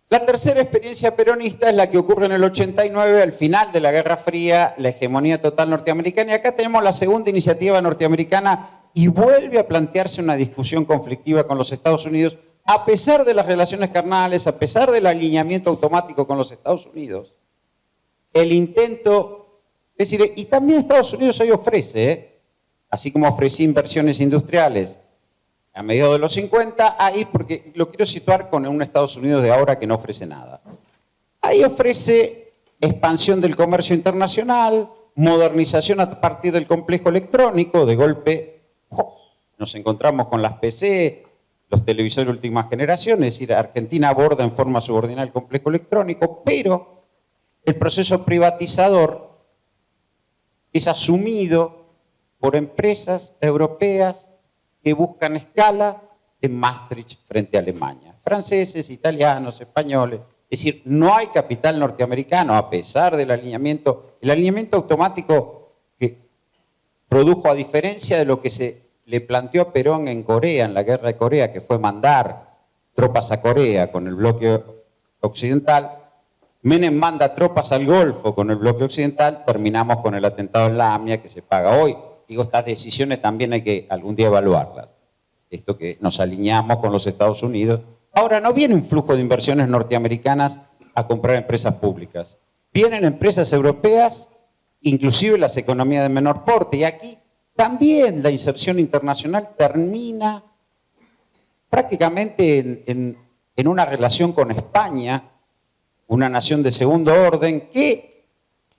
La tercera experiencia peronista es la que ocurre en el 89, al final de la Guerra Fría, la hegemonía total norteamericana, y acá tenemos la segunda iniciativa norteamericana y vuelve a plantearse una discusión conflictiva con los Estados Unidos, a pesar de las relaciones carnales, a pesar del alineamiento automático con los Estados Unidos. El intento, es decir, y también Estados Unidos hoy ofrece, así como ofrecía inversiones industriales a mediados de los 50, ahí, porque lo quiero situar con un Estados Unidos de ahora que no ofrece nada. Ahí ofrece expansión del comercio internacional, modernización a partir del complejo electrónico, de golpe nos encontramos con las PC, los televisores de última generación, es decir, Argentina aborda en forma subordinada el complejo electrónico, pero el proceso privatizador es asumido por empresas europeas que buscan escala en Maastricht frente a Alemania. Franceses, italianos, españoles. Es decir, no hay capital norteamericano a pesar del alineamiento. El alineamiento automático que produjo, a diferencia de lo que se le planteó a Perón en Corea, en la guerra de Corea, que fue mandar tropas a Corea con el bloque occidental, Menem manda tropas al Golfo con el bloque occidental, terminamos con el atentado en la AMIA que se paga hoy. Digo, estas decisiones también hay que algún día evaluarlas. Esto que nos alineamos con los Estados Unidos. Ahora, no viene un flujo de inversiones norteamericanas a comprar empresas públicas. Vienen empresas europeas, inclusive las economías de menor porte. Y aquí también la inserción internacional termina prácticamente en una relación con España, una nación de segundo orden que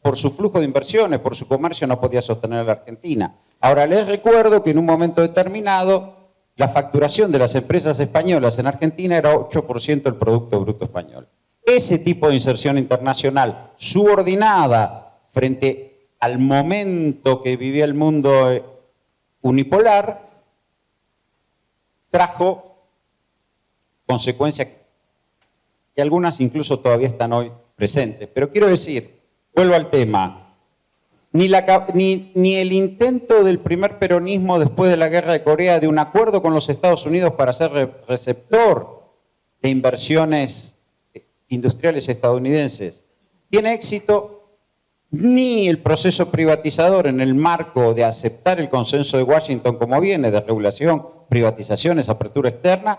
por su flujo de inversiones, por su comercio, no podía sostener a la Argentina. Ahora, les recuerdo que en un momento determinado, la facturación de las empresas españolas en Argentina era 8% del Producto Bruto Español. Ese tipo de inserción internacional subordinada frente al momento que vivía el mundo unipolar, trajo consecuencias que algunas incluso todavía están hoy presentes. Pero quiero decir, vuelvo al tema, ni el intento del primer peronismo después de la guerra de Corea de un acuerdo con los Estados Unidos para ser receptor de inversiones industriales estadounidenses tiene éxito, ni el proceso privatizador en el marco de aceptar el consenso de Washington como viene, de regulación, privatizaciones, apertura externa,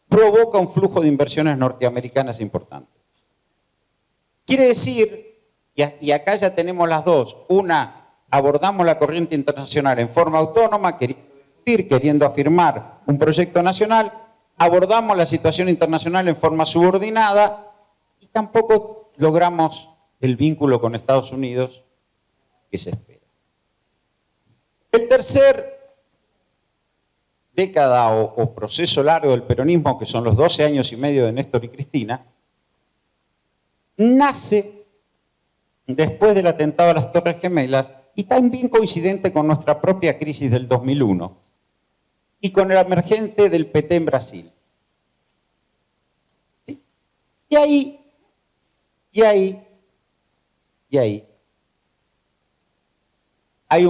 provoca un flujo de inversiones norteamericanas importantes. Quiere decir, y acá ya tenemos las dos, una, abordamos la corriente internacional en forma autónoma, queriendo afirmar un proyecto nacional, abordamos la situación internacional en forma subordinada y tampoco logramos el vínculo con Estados Unidos que se espera. El tercer década o proceso largo del peronismo, que son los 12 años y medio de Néstor y Cristina, nace después del atentado a las Torres Gemelas y también coincidente con nuestra propia crisis del 2001 y con el emergente del PT en Brasil. ¿Sí? Y ahí hay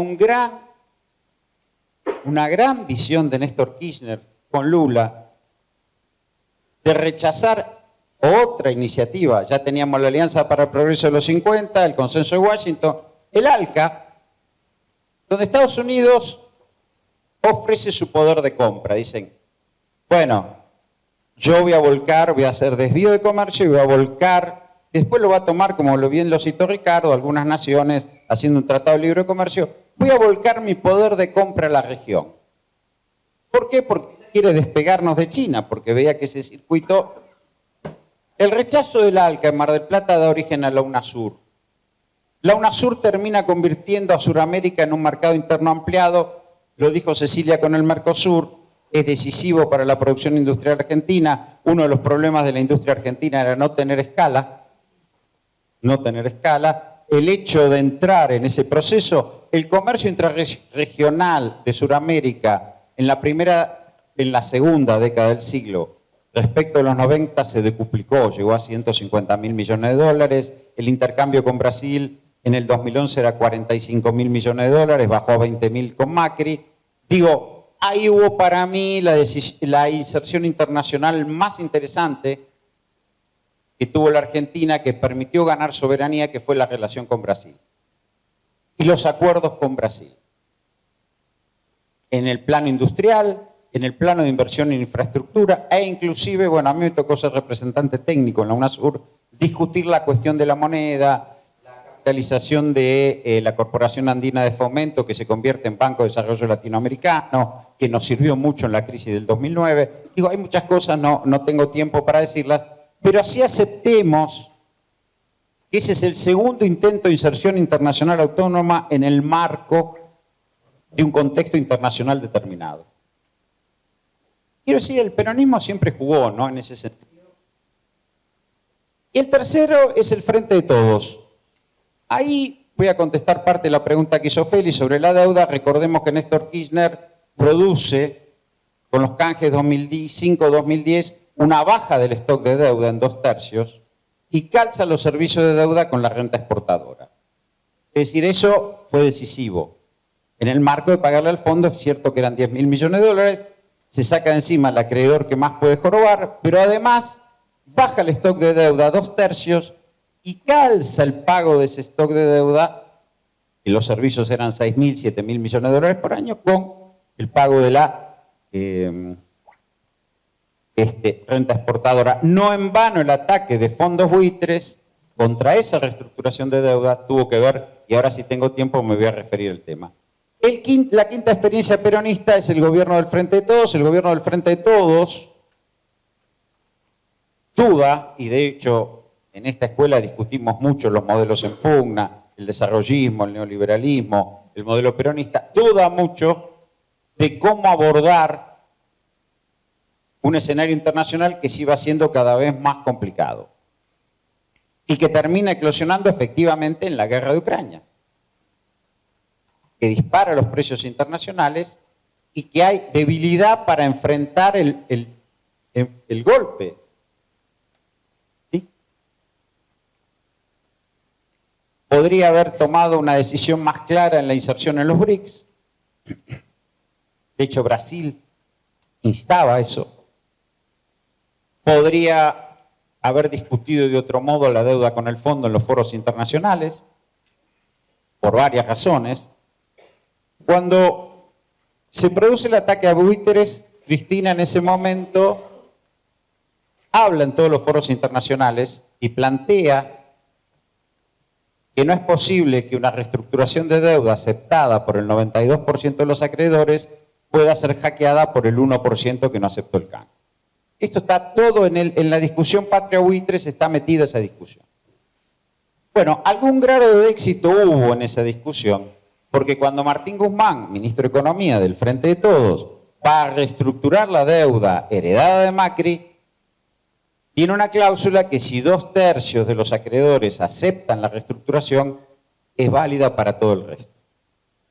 una gran visión de Néstor Kirchner con Lula de rechazar otra iniciativa. Ya teníamos la Alianza para el Progreso de los 50, el Consenso de Washington, el ALCA, donde Estados Unidos ofrece su poder de compra. Dicen, bueno, yo voy a volcar, voy a hacer desvío de comercio y voy a volcar, después lo va a tomar, como lo bien lo citó Ricardo, algunas naciones haciendo un tratado de libre comercio, voy a volcar mi poder de compra a la región. ¿Por qué? Porque quiere despegarnos de China, porque veía que ese circuito... El rechazo del ALCA en Mar del Plata da origen a la UNASUR. La UNASUR termina convirtiendo a Sudamérica en un mercado interno ampliado, lo dijo Cecilia con el Mercosur, es decisivo para la producción industrial argentina. Uno de los problemas de la industria argentina era no tener escala. El hecho de entrar en ese proceso, el comercio intrarregional de Sudamérica en la segunda década del siglo, respecto a los 90 se decuplicó, llegó a 150.000 millones de dólares, el intercambio con Brasil en el 2011 era 45.000 millones de dólares, bajó a 20.000 con Macri. Digo, ahí hubo para mí la inserción internacional más interesante que tuvo la Argentina, que permitió ganar soberanía, que fue la relación con Brasil. Y los acuerdos con Brasil. En el plano industrial, en el plano de inversión en infraestructura, e inclusive, bueno, a mí me tocó ser representante técnico en la UNASUR, discutir la cuestión de la moneda, la capitalización de la Corporación Andina de Fomento, que se convierte en Banco de Desarrollo Latinoamericano, que nos sirvió mucho en la crisis del 2009. Digo, hay muchas cosas, no tengo tiempo para decirlas, pero así aceptemos que ese es el segundo intento de inserción internacional autónoma en el marco de un contexto internacional determinado. Quiero decir, el peronismo siempre jugó, ¿no?, en ese sentido. Y el tercero es el Frente de Todos. Ahí voy a contestar parte de la pregunta que hizo Félix sobre la deuda. Recordemos que Néstor Kirchner produce, con los canjes 2005-2010, una baja del stock de deuda en 2/3 y calza los servicios de deuda con la renta exportadora. Es decir, eso fue decisivo. En el marco de pagarle al fondo, es cierto que eran 10.000 millones de dólares, se saca de encima el acreedor que más puede jorobar, pero además baja el stock de deuda a 2/3 y calza el pago de ese stock de deuda, y los servicios eran 6.000, 7.000 millones de dólares por año, con el pago de la renta exportadora. No en vano el ataque de fondos buitres contra esa reestructuración de deuda tuvo que ver, y ahora si tengo tiempo me voy a referir al tema. La quinta experiencia peronista es el gobierno del Frente de Todos. El gobierno del Frente de Todos duda, y de hecho en esta escuela discutimos mucho los modelos en pugna, el desarrollismo, el neoliberalismo, el modelo peronista, duda mucho de cómo abordar un escenario internacional que se iba haciendo cada vez más complicado y que termina eclosionando efectivamente en la guerra de Ucrania, que dispara los precios internacionales y que hay debilidad para enfrentar el golpe. ¿Sí? Podría haber tomado una decisión más clara en la inserción en los BRICS. De hecho, Brasil instaba eso. Podría haber discutido de otro modo la deuda con el fondo en los foros internacionales, por varias razones. Cuando se produce el ataque a buitres, Cristina en ese momento habla en todos los foros internacionales y plantea que no es posible que una reestructuración de deuda aceptada por el 92% de los acreedores pueda ser hackeada por el 1% que no aceptó el canje. Esto está todo en la discusión Patria Buitres, está metida esa discusión. Bueno, algún grado de éxito hubo en esa discusión, porque cuando Martín Guzmán, ministro de Economía del Frente de Todos, va a reestructurar la deuda heredada de Macri, tiene una cláusula que si 2/3 de los acreedores aceptan la reestructuración, es válida para todo el resto.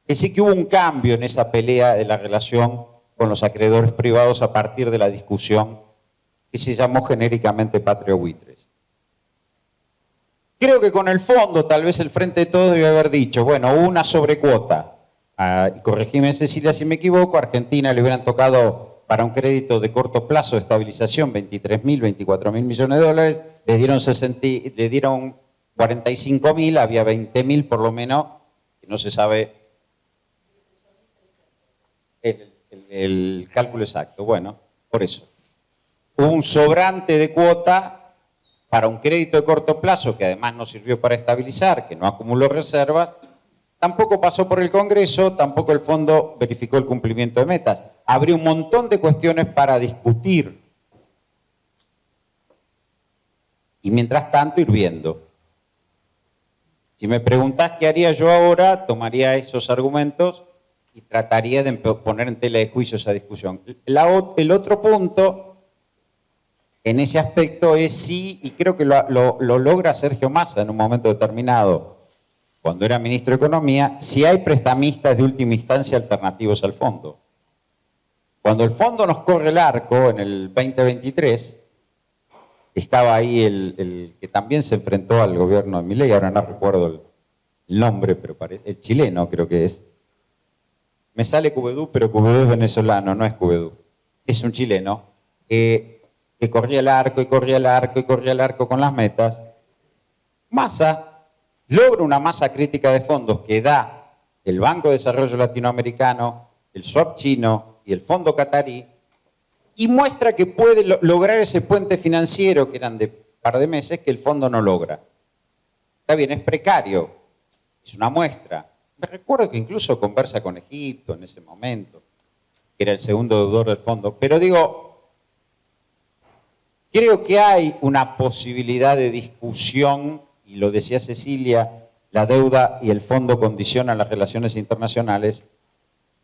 Es decir, que hubo un cambio en esa pelea de la relación con los acreedores privados a partir de la discusión que se llamó genéricamente Patria Buitres. Creo que con el fondo, tal vez el Frente de Todos debe haber dicho, bueno, una sobrecuota, y corregime Cecilia si me equivoco, a Argentina le hubieran tocado para un crédito de corto plazo de estabilización, 23.000, 24.000 millones de dólares, le dieron 45.000, había 20.000 por lo menos, que no se sabe el cálculo exacto. Bueno, por eso. Hubo un sobrante de cuota para un crédito de corto plazo, que además no sirvió para estabilizar, que no acumuló reservas, tampoco pasó por el Congreso, tampoco el fondo verificó el cumplimiento de metas. Habría un montón de cuestiones para discutir. Y mientras tanto ir viendo. Si me preguntás qué haría yo ahora, tomaría esos argumentos y trataría de poner en tela de juicio esa discusión. El otro punto en ese aspecto es sí, y creo que lo logra Sergio Massa en un momento determinado, cuando era ministro de Economía, si hay prestamistas de última instancia alternativos al fondo. Cuando el fondo nos corre el arco en el 2023, estaba ahí el que también se enfrentó al gobierno de Milei, ahora no recuerdo el nombre, pero parece, el chileno creo que es. Me sale Cubedú, pero Cubedú es venezolano, no es Cubedú. Es un chileno que corría el arco y corría el arco y corría el arco con las metas. Massa logra una masa crítica de fondos que da el Banco de Desarrollo Latinoamericano, el SWAP chino y el Fondo Catarí, y muestra que puede lograr ese puente financiero que eran de par de meses que el fondo no logra. Está bien, es precario, es una muestra. Me recuerdo que incluso conversa con Egipto en ese momento, que era el segundo deudor del fondo, pero digo, creo que hay una posibilidad de discusión, y lo decía Cecilia, la deuda y el fondo condicionan las relaciones internacionales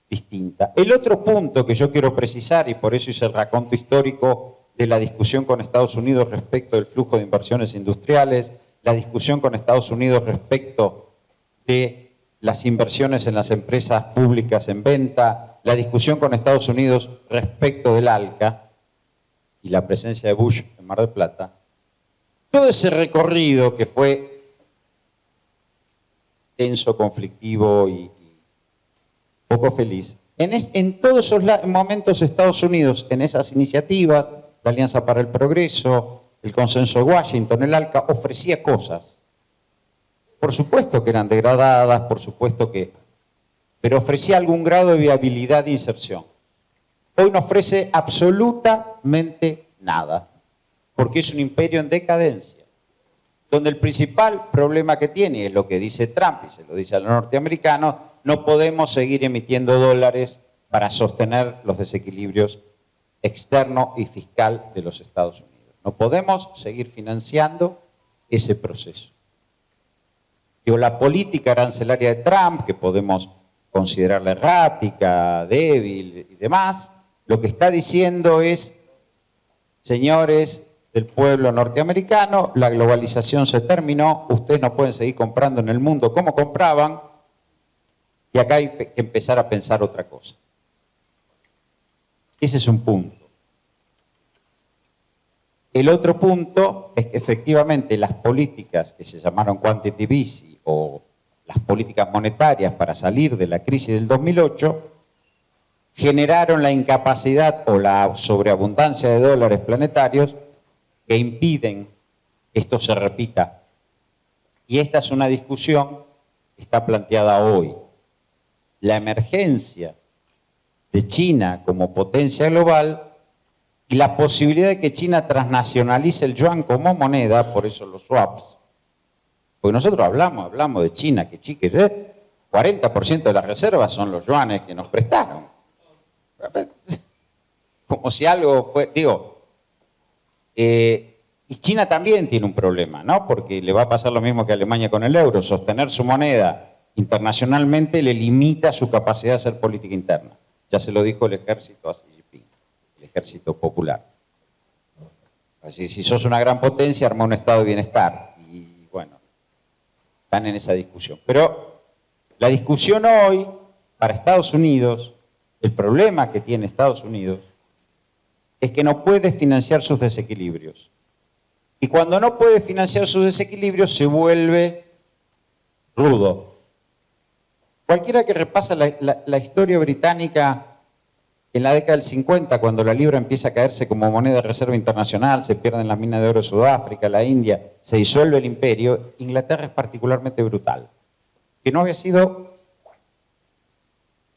distinta. El otro punto que yo quiero precisar, y por eso hice el raconto histórico de la discusión con Estados Unidos respecto del flujo de inversiones industriales, la discusión con Estados Unidos respecto de las inversiones en las empresas públicas en venta, la discusión con Estados Unidos respecto del ALCA y la presencia de Bush en Mar del Plata, todo ese recorrido que fue tenso, conflictivo y poco feliz. En todos esos momentos Estados Unidos, en esas iniciativas, la Alianza para el Progreso, el Consenso de Washington, el ALCA, ofrecía cosas. Por supuesto que eran degradadas, por supuesto que... pero ofrecía algún grado de viabilidad de inserción. Hoy no ofrece absolutamente nada, porque es un imperio en decadencia, donde el principal problema que tiene es lo que dice Trump, y se lo dice a los norteamericanos: no podemos seguir emitiendo dólares para sostener los desequilibrios externo y fiscal de los Estados Unidos. No podemos seguir financiando ese proceso. Digo, la política arancelaria de Trump, que podemos considerarla errática, débil y demás, lo que está diciendo es: señores del pueblo norteamericano, la globalización se terminó, ustedes no pueden seguir comprando en el mundo como compraban, y acá hay que empezar a pensar otra cosa. Ese es un punto. El otro punto es que efectivamente las políticas que se llamaron quantitative easing o las políticas monetarias para salir de la crisis del 2008 generaron la incapacidad o la sobreabundancia de dólares planetarios que impiden que esto se repita. Y esta es una discusión que está planteada hoy. La emergencia de China como potencia global y la posibilidad de que China transnacionalice el yuan como moneda, por eso los swaps. Porque nosotros hablamos de China, que 40% de las reservas son los yuanes que nos prestaron. Como si algo fue, digo, y China también tiene un problema, ¿no? Porque le va a pasar lo mismo que a Alemania con el euro. Sostener su moneda internacionalmente le limita su capacidad de hacer política interna. Ya se lo dijo el ejército a Xi Jinping, el ejército popular. Así, si sos una gran potencia, arma un estado de bienestar. Y bueno, están en esa discusión. Pero la discusión hoy, para Estados Unidos, el problema que tiene Estados Unidos es que no puede financiar sus desequilibrios. Y cuando no puede financiar sus desequilibrios se vuelve rudo. Cualquiera que repasa la historia británica En la década del 50, cuando la libra empieza a caerse como moneda de reserva internacional, se pierden las minas de oro de Sudáfrica, la India, se disuelve el imperio, Inglaterra es particularmente brutal. Que no había sido,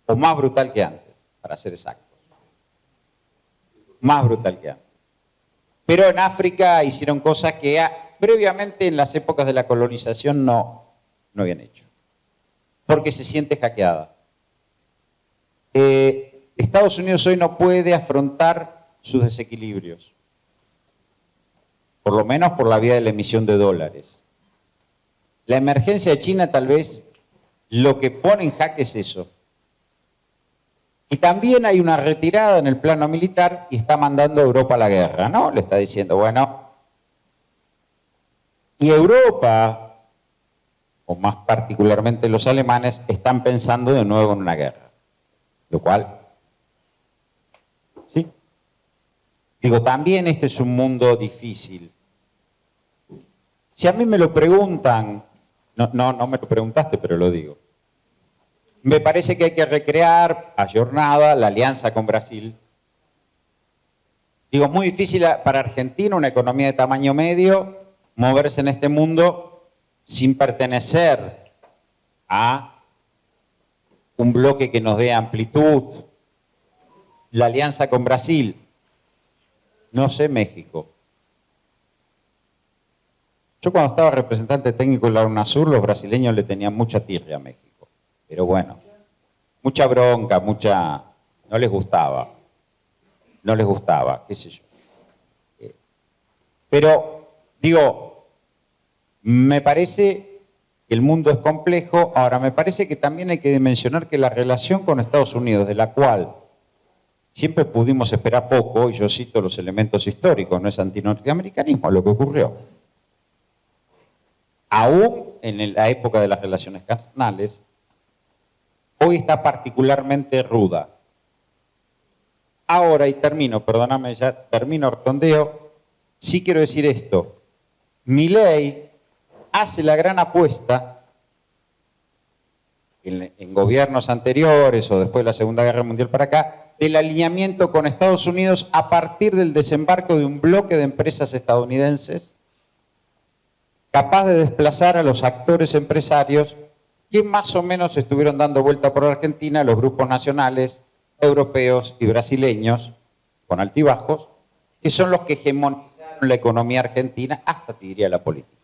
o más brutal que antes, para ser exactos. Más brutal que antes. Pero en África hicieron cosas que previamente en las épocas de la colonización no habían hecho. Porque se siente hackeada. Estados Unidos hoy no puede afrontar sus desequilibrios. Por lo menos por la vía de la emisión de dólares. La emergencia de China tal vez lo que pone en jaque es eso. Y también hay una retirada en el plano militar y está mandando a Europa a la guerra, ¿no? Le está diciendo, bueno, y Europa, o más particularmente los alemanes, están pensando de nuevo en una guerra. Lo cual, ¿sí? Digo, también este es un mundo difícil. Si a mí me lo preguntan, no me lo preguntaste, pero lo digo. Me parece que hay que recrear, ayornada, la alianza con Brasil. Digo, es muy difícil para Argentina, una economía de tamaño medio, moverse en este mundo sin pertenecer a un bloque que nos dé amplitud. La alianza con Brasil, no sé, México. Yo cuando estaba representante técnico de la UNASUR, los brasileños le tenían mucha tirria a México. Pero bueno, mucha bronca, no les gustaba, qué sé yo. Pero, digo, me parece que el mundo es complejo. Ahora, me parece que también hay que dimensionar que la relación con Estados Unidos, de la cual siempre pudimos esperar poco, y yo cito los elementos históricos, no es antinorteamericanismo lo que ocurrió. Aún en la época de las relaciones carnales, hoy está particularmente ruda. Ahora, y termino, perdóname, ya termino, redondeo, sí quiero decir esto. Milei hace la gran apuesta en gobiernos anteriores o después de la Segunda Guerra Mundial para acá, del alineamiento con Estados Unidos a partir del desembarco de un bloque de empresas estadounidenses capaz de desplazar a los actores empresarios que más o menos estuvieron dando vuelta por Argentina, los grupos nacionales, europeos y brasileños, con altibajos, que son los que hegemonizaron la economía argentina, hasta te diría la política.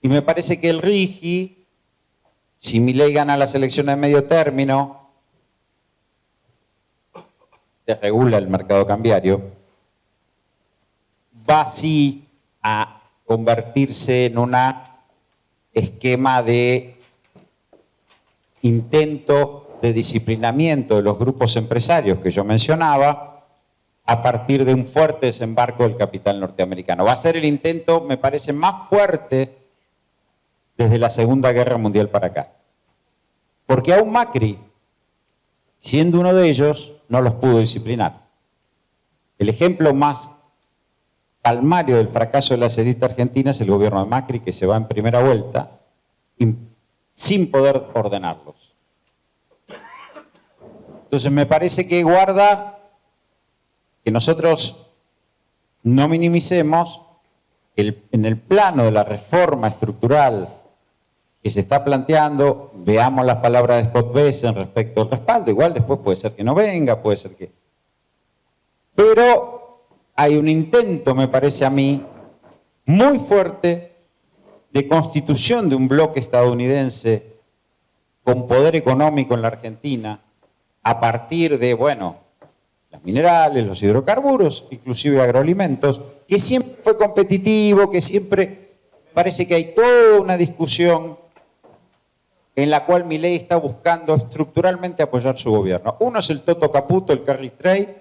Y me parece que el RIGI, si Milei gana las elecciones de medio término, desregula el mercado cambiario, va así a convertirse en un esquema de intento de disciplinamiento de los grupos empresarios que yo mencionaba a partir de un fuerte desembarco del capital norteamericano. Va a ser el intento, me parece, más fuerte desde la Segunda Guerra Mundial para acá. Porque aún Macri, siendo uno de ellos, no los pudo disciplinar. El ejemplo más palmario del fracaso de la sedita argentina es el gobierno de Macri, que se va en primera vuelta sin poder ordenarlos. Entonces me parece que guarda que nosotros no minimicemos en el plano de la reforma estructural que se está planteando, veamos las palabras de Scott Bessent respecto al respaldo, igual después puede ser que no venga, puede ser que... Pero hay un intento, me parece a mí, muy fuerte de constitución de un bloque estadounidense con poder económico en la Argentina a partir de, bueno, los minerales, los hidrocarburos, inclusive agroalimentos, que siempre fue competitivo, que siempre parece que hay toda una discusión en la cual Milei está buscando estructuralmente apoyar su gobierno. Uno es el Toto Caputo, el carry trade,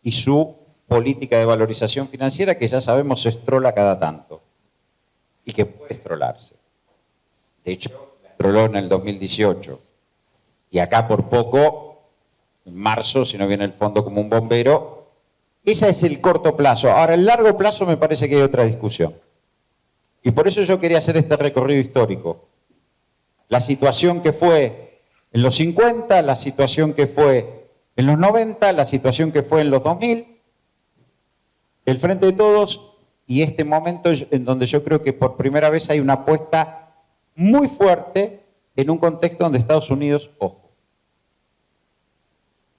y su política de valorización financiera, que ya sabemos se estrola cada tanto, y que puede estrolarse. De hecho, estroló en el 2018, y acá por poco, en marzo, si no viene el fondo como un bombero. Ese es el corto plazo. Ahora, el largo plazo me parece que hay otra discusión. Y por eso yo quería hacer este recorrido histórico. La situación que fue en los 50, la situación que fue en los 90, la situación que fue en los 2000, el Frente de Todos y este momento en donde yo creo que por primera vez hay una apuesta muy fuerte en un contexto donde Estados Unidos, ojo,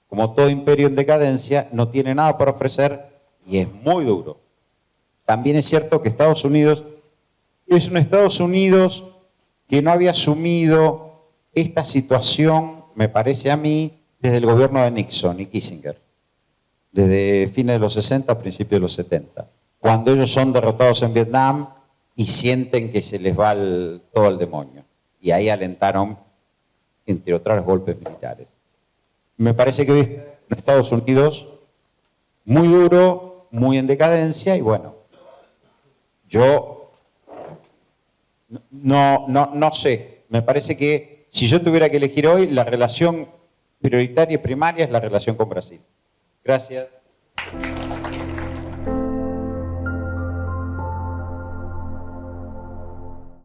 como todo imperio en decadencia, no tiene nada para ofrecer y es muy duro. También es cierto que Estados Unidos es un Estados Unidos que no había asumido esta situación, me parece a mí, desde el gobierno de Nixon y Kissinger, desde fines de los 60 a principios de los 70, cuando ellos son derrotados en Vietnam y sienten que se les va todo al demonio. Y ahí alentaron, entre otras, los golpes militares. Me parece que hoy Estados Unidos muy duro, muy en decadencia, y bueno, yo no sé, me parece que si yo tuviera que elegir hoy, la relación prioritaria y primaria es la relación con Brasil. Gracias.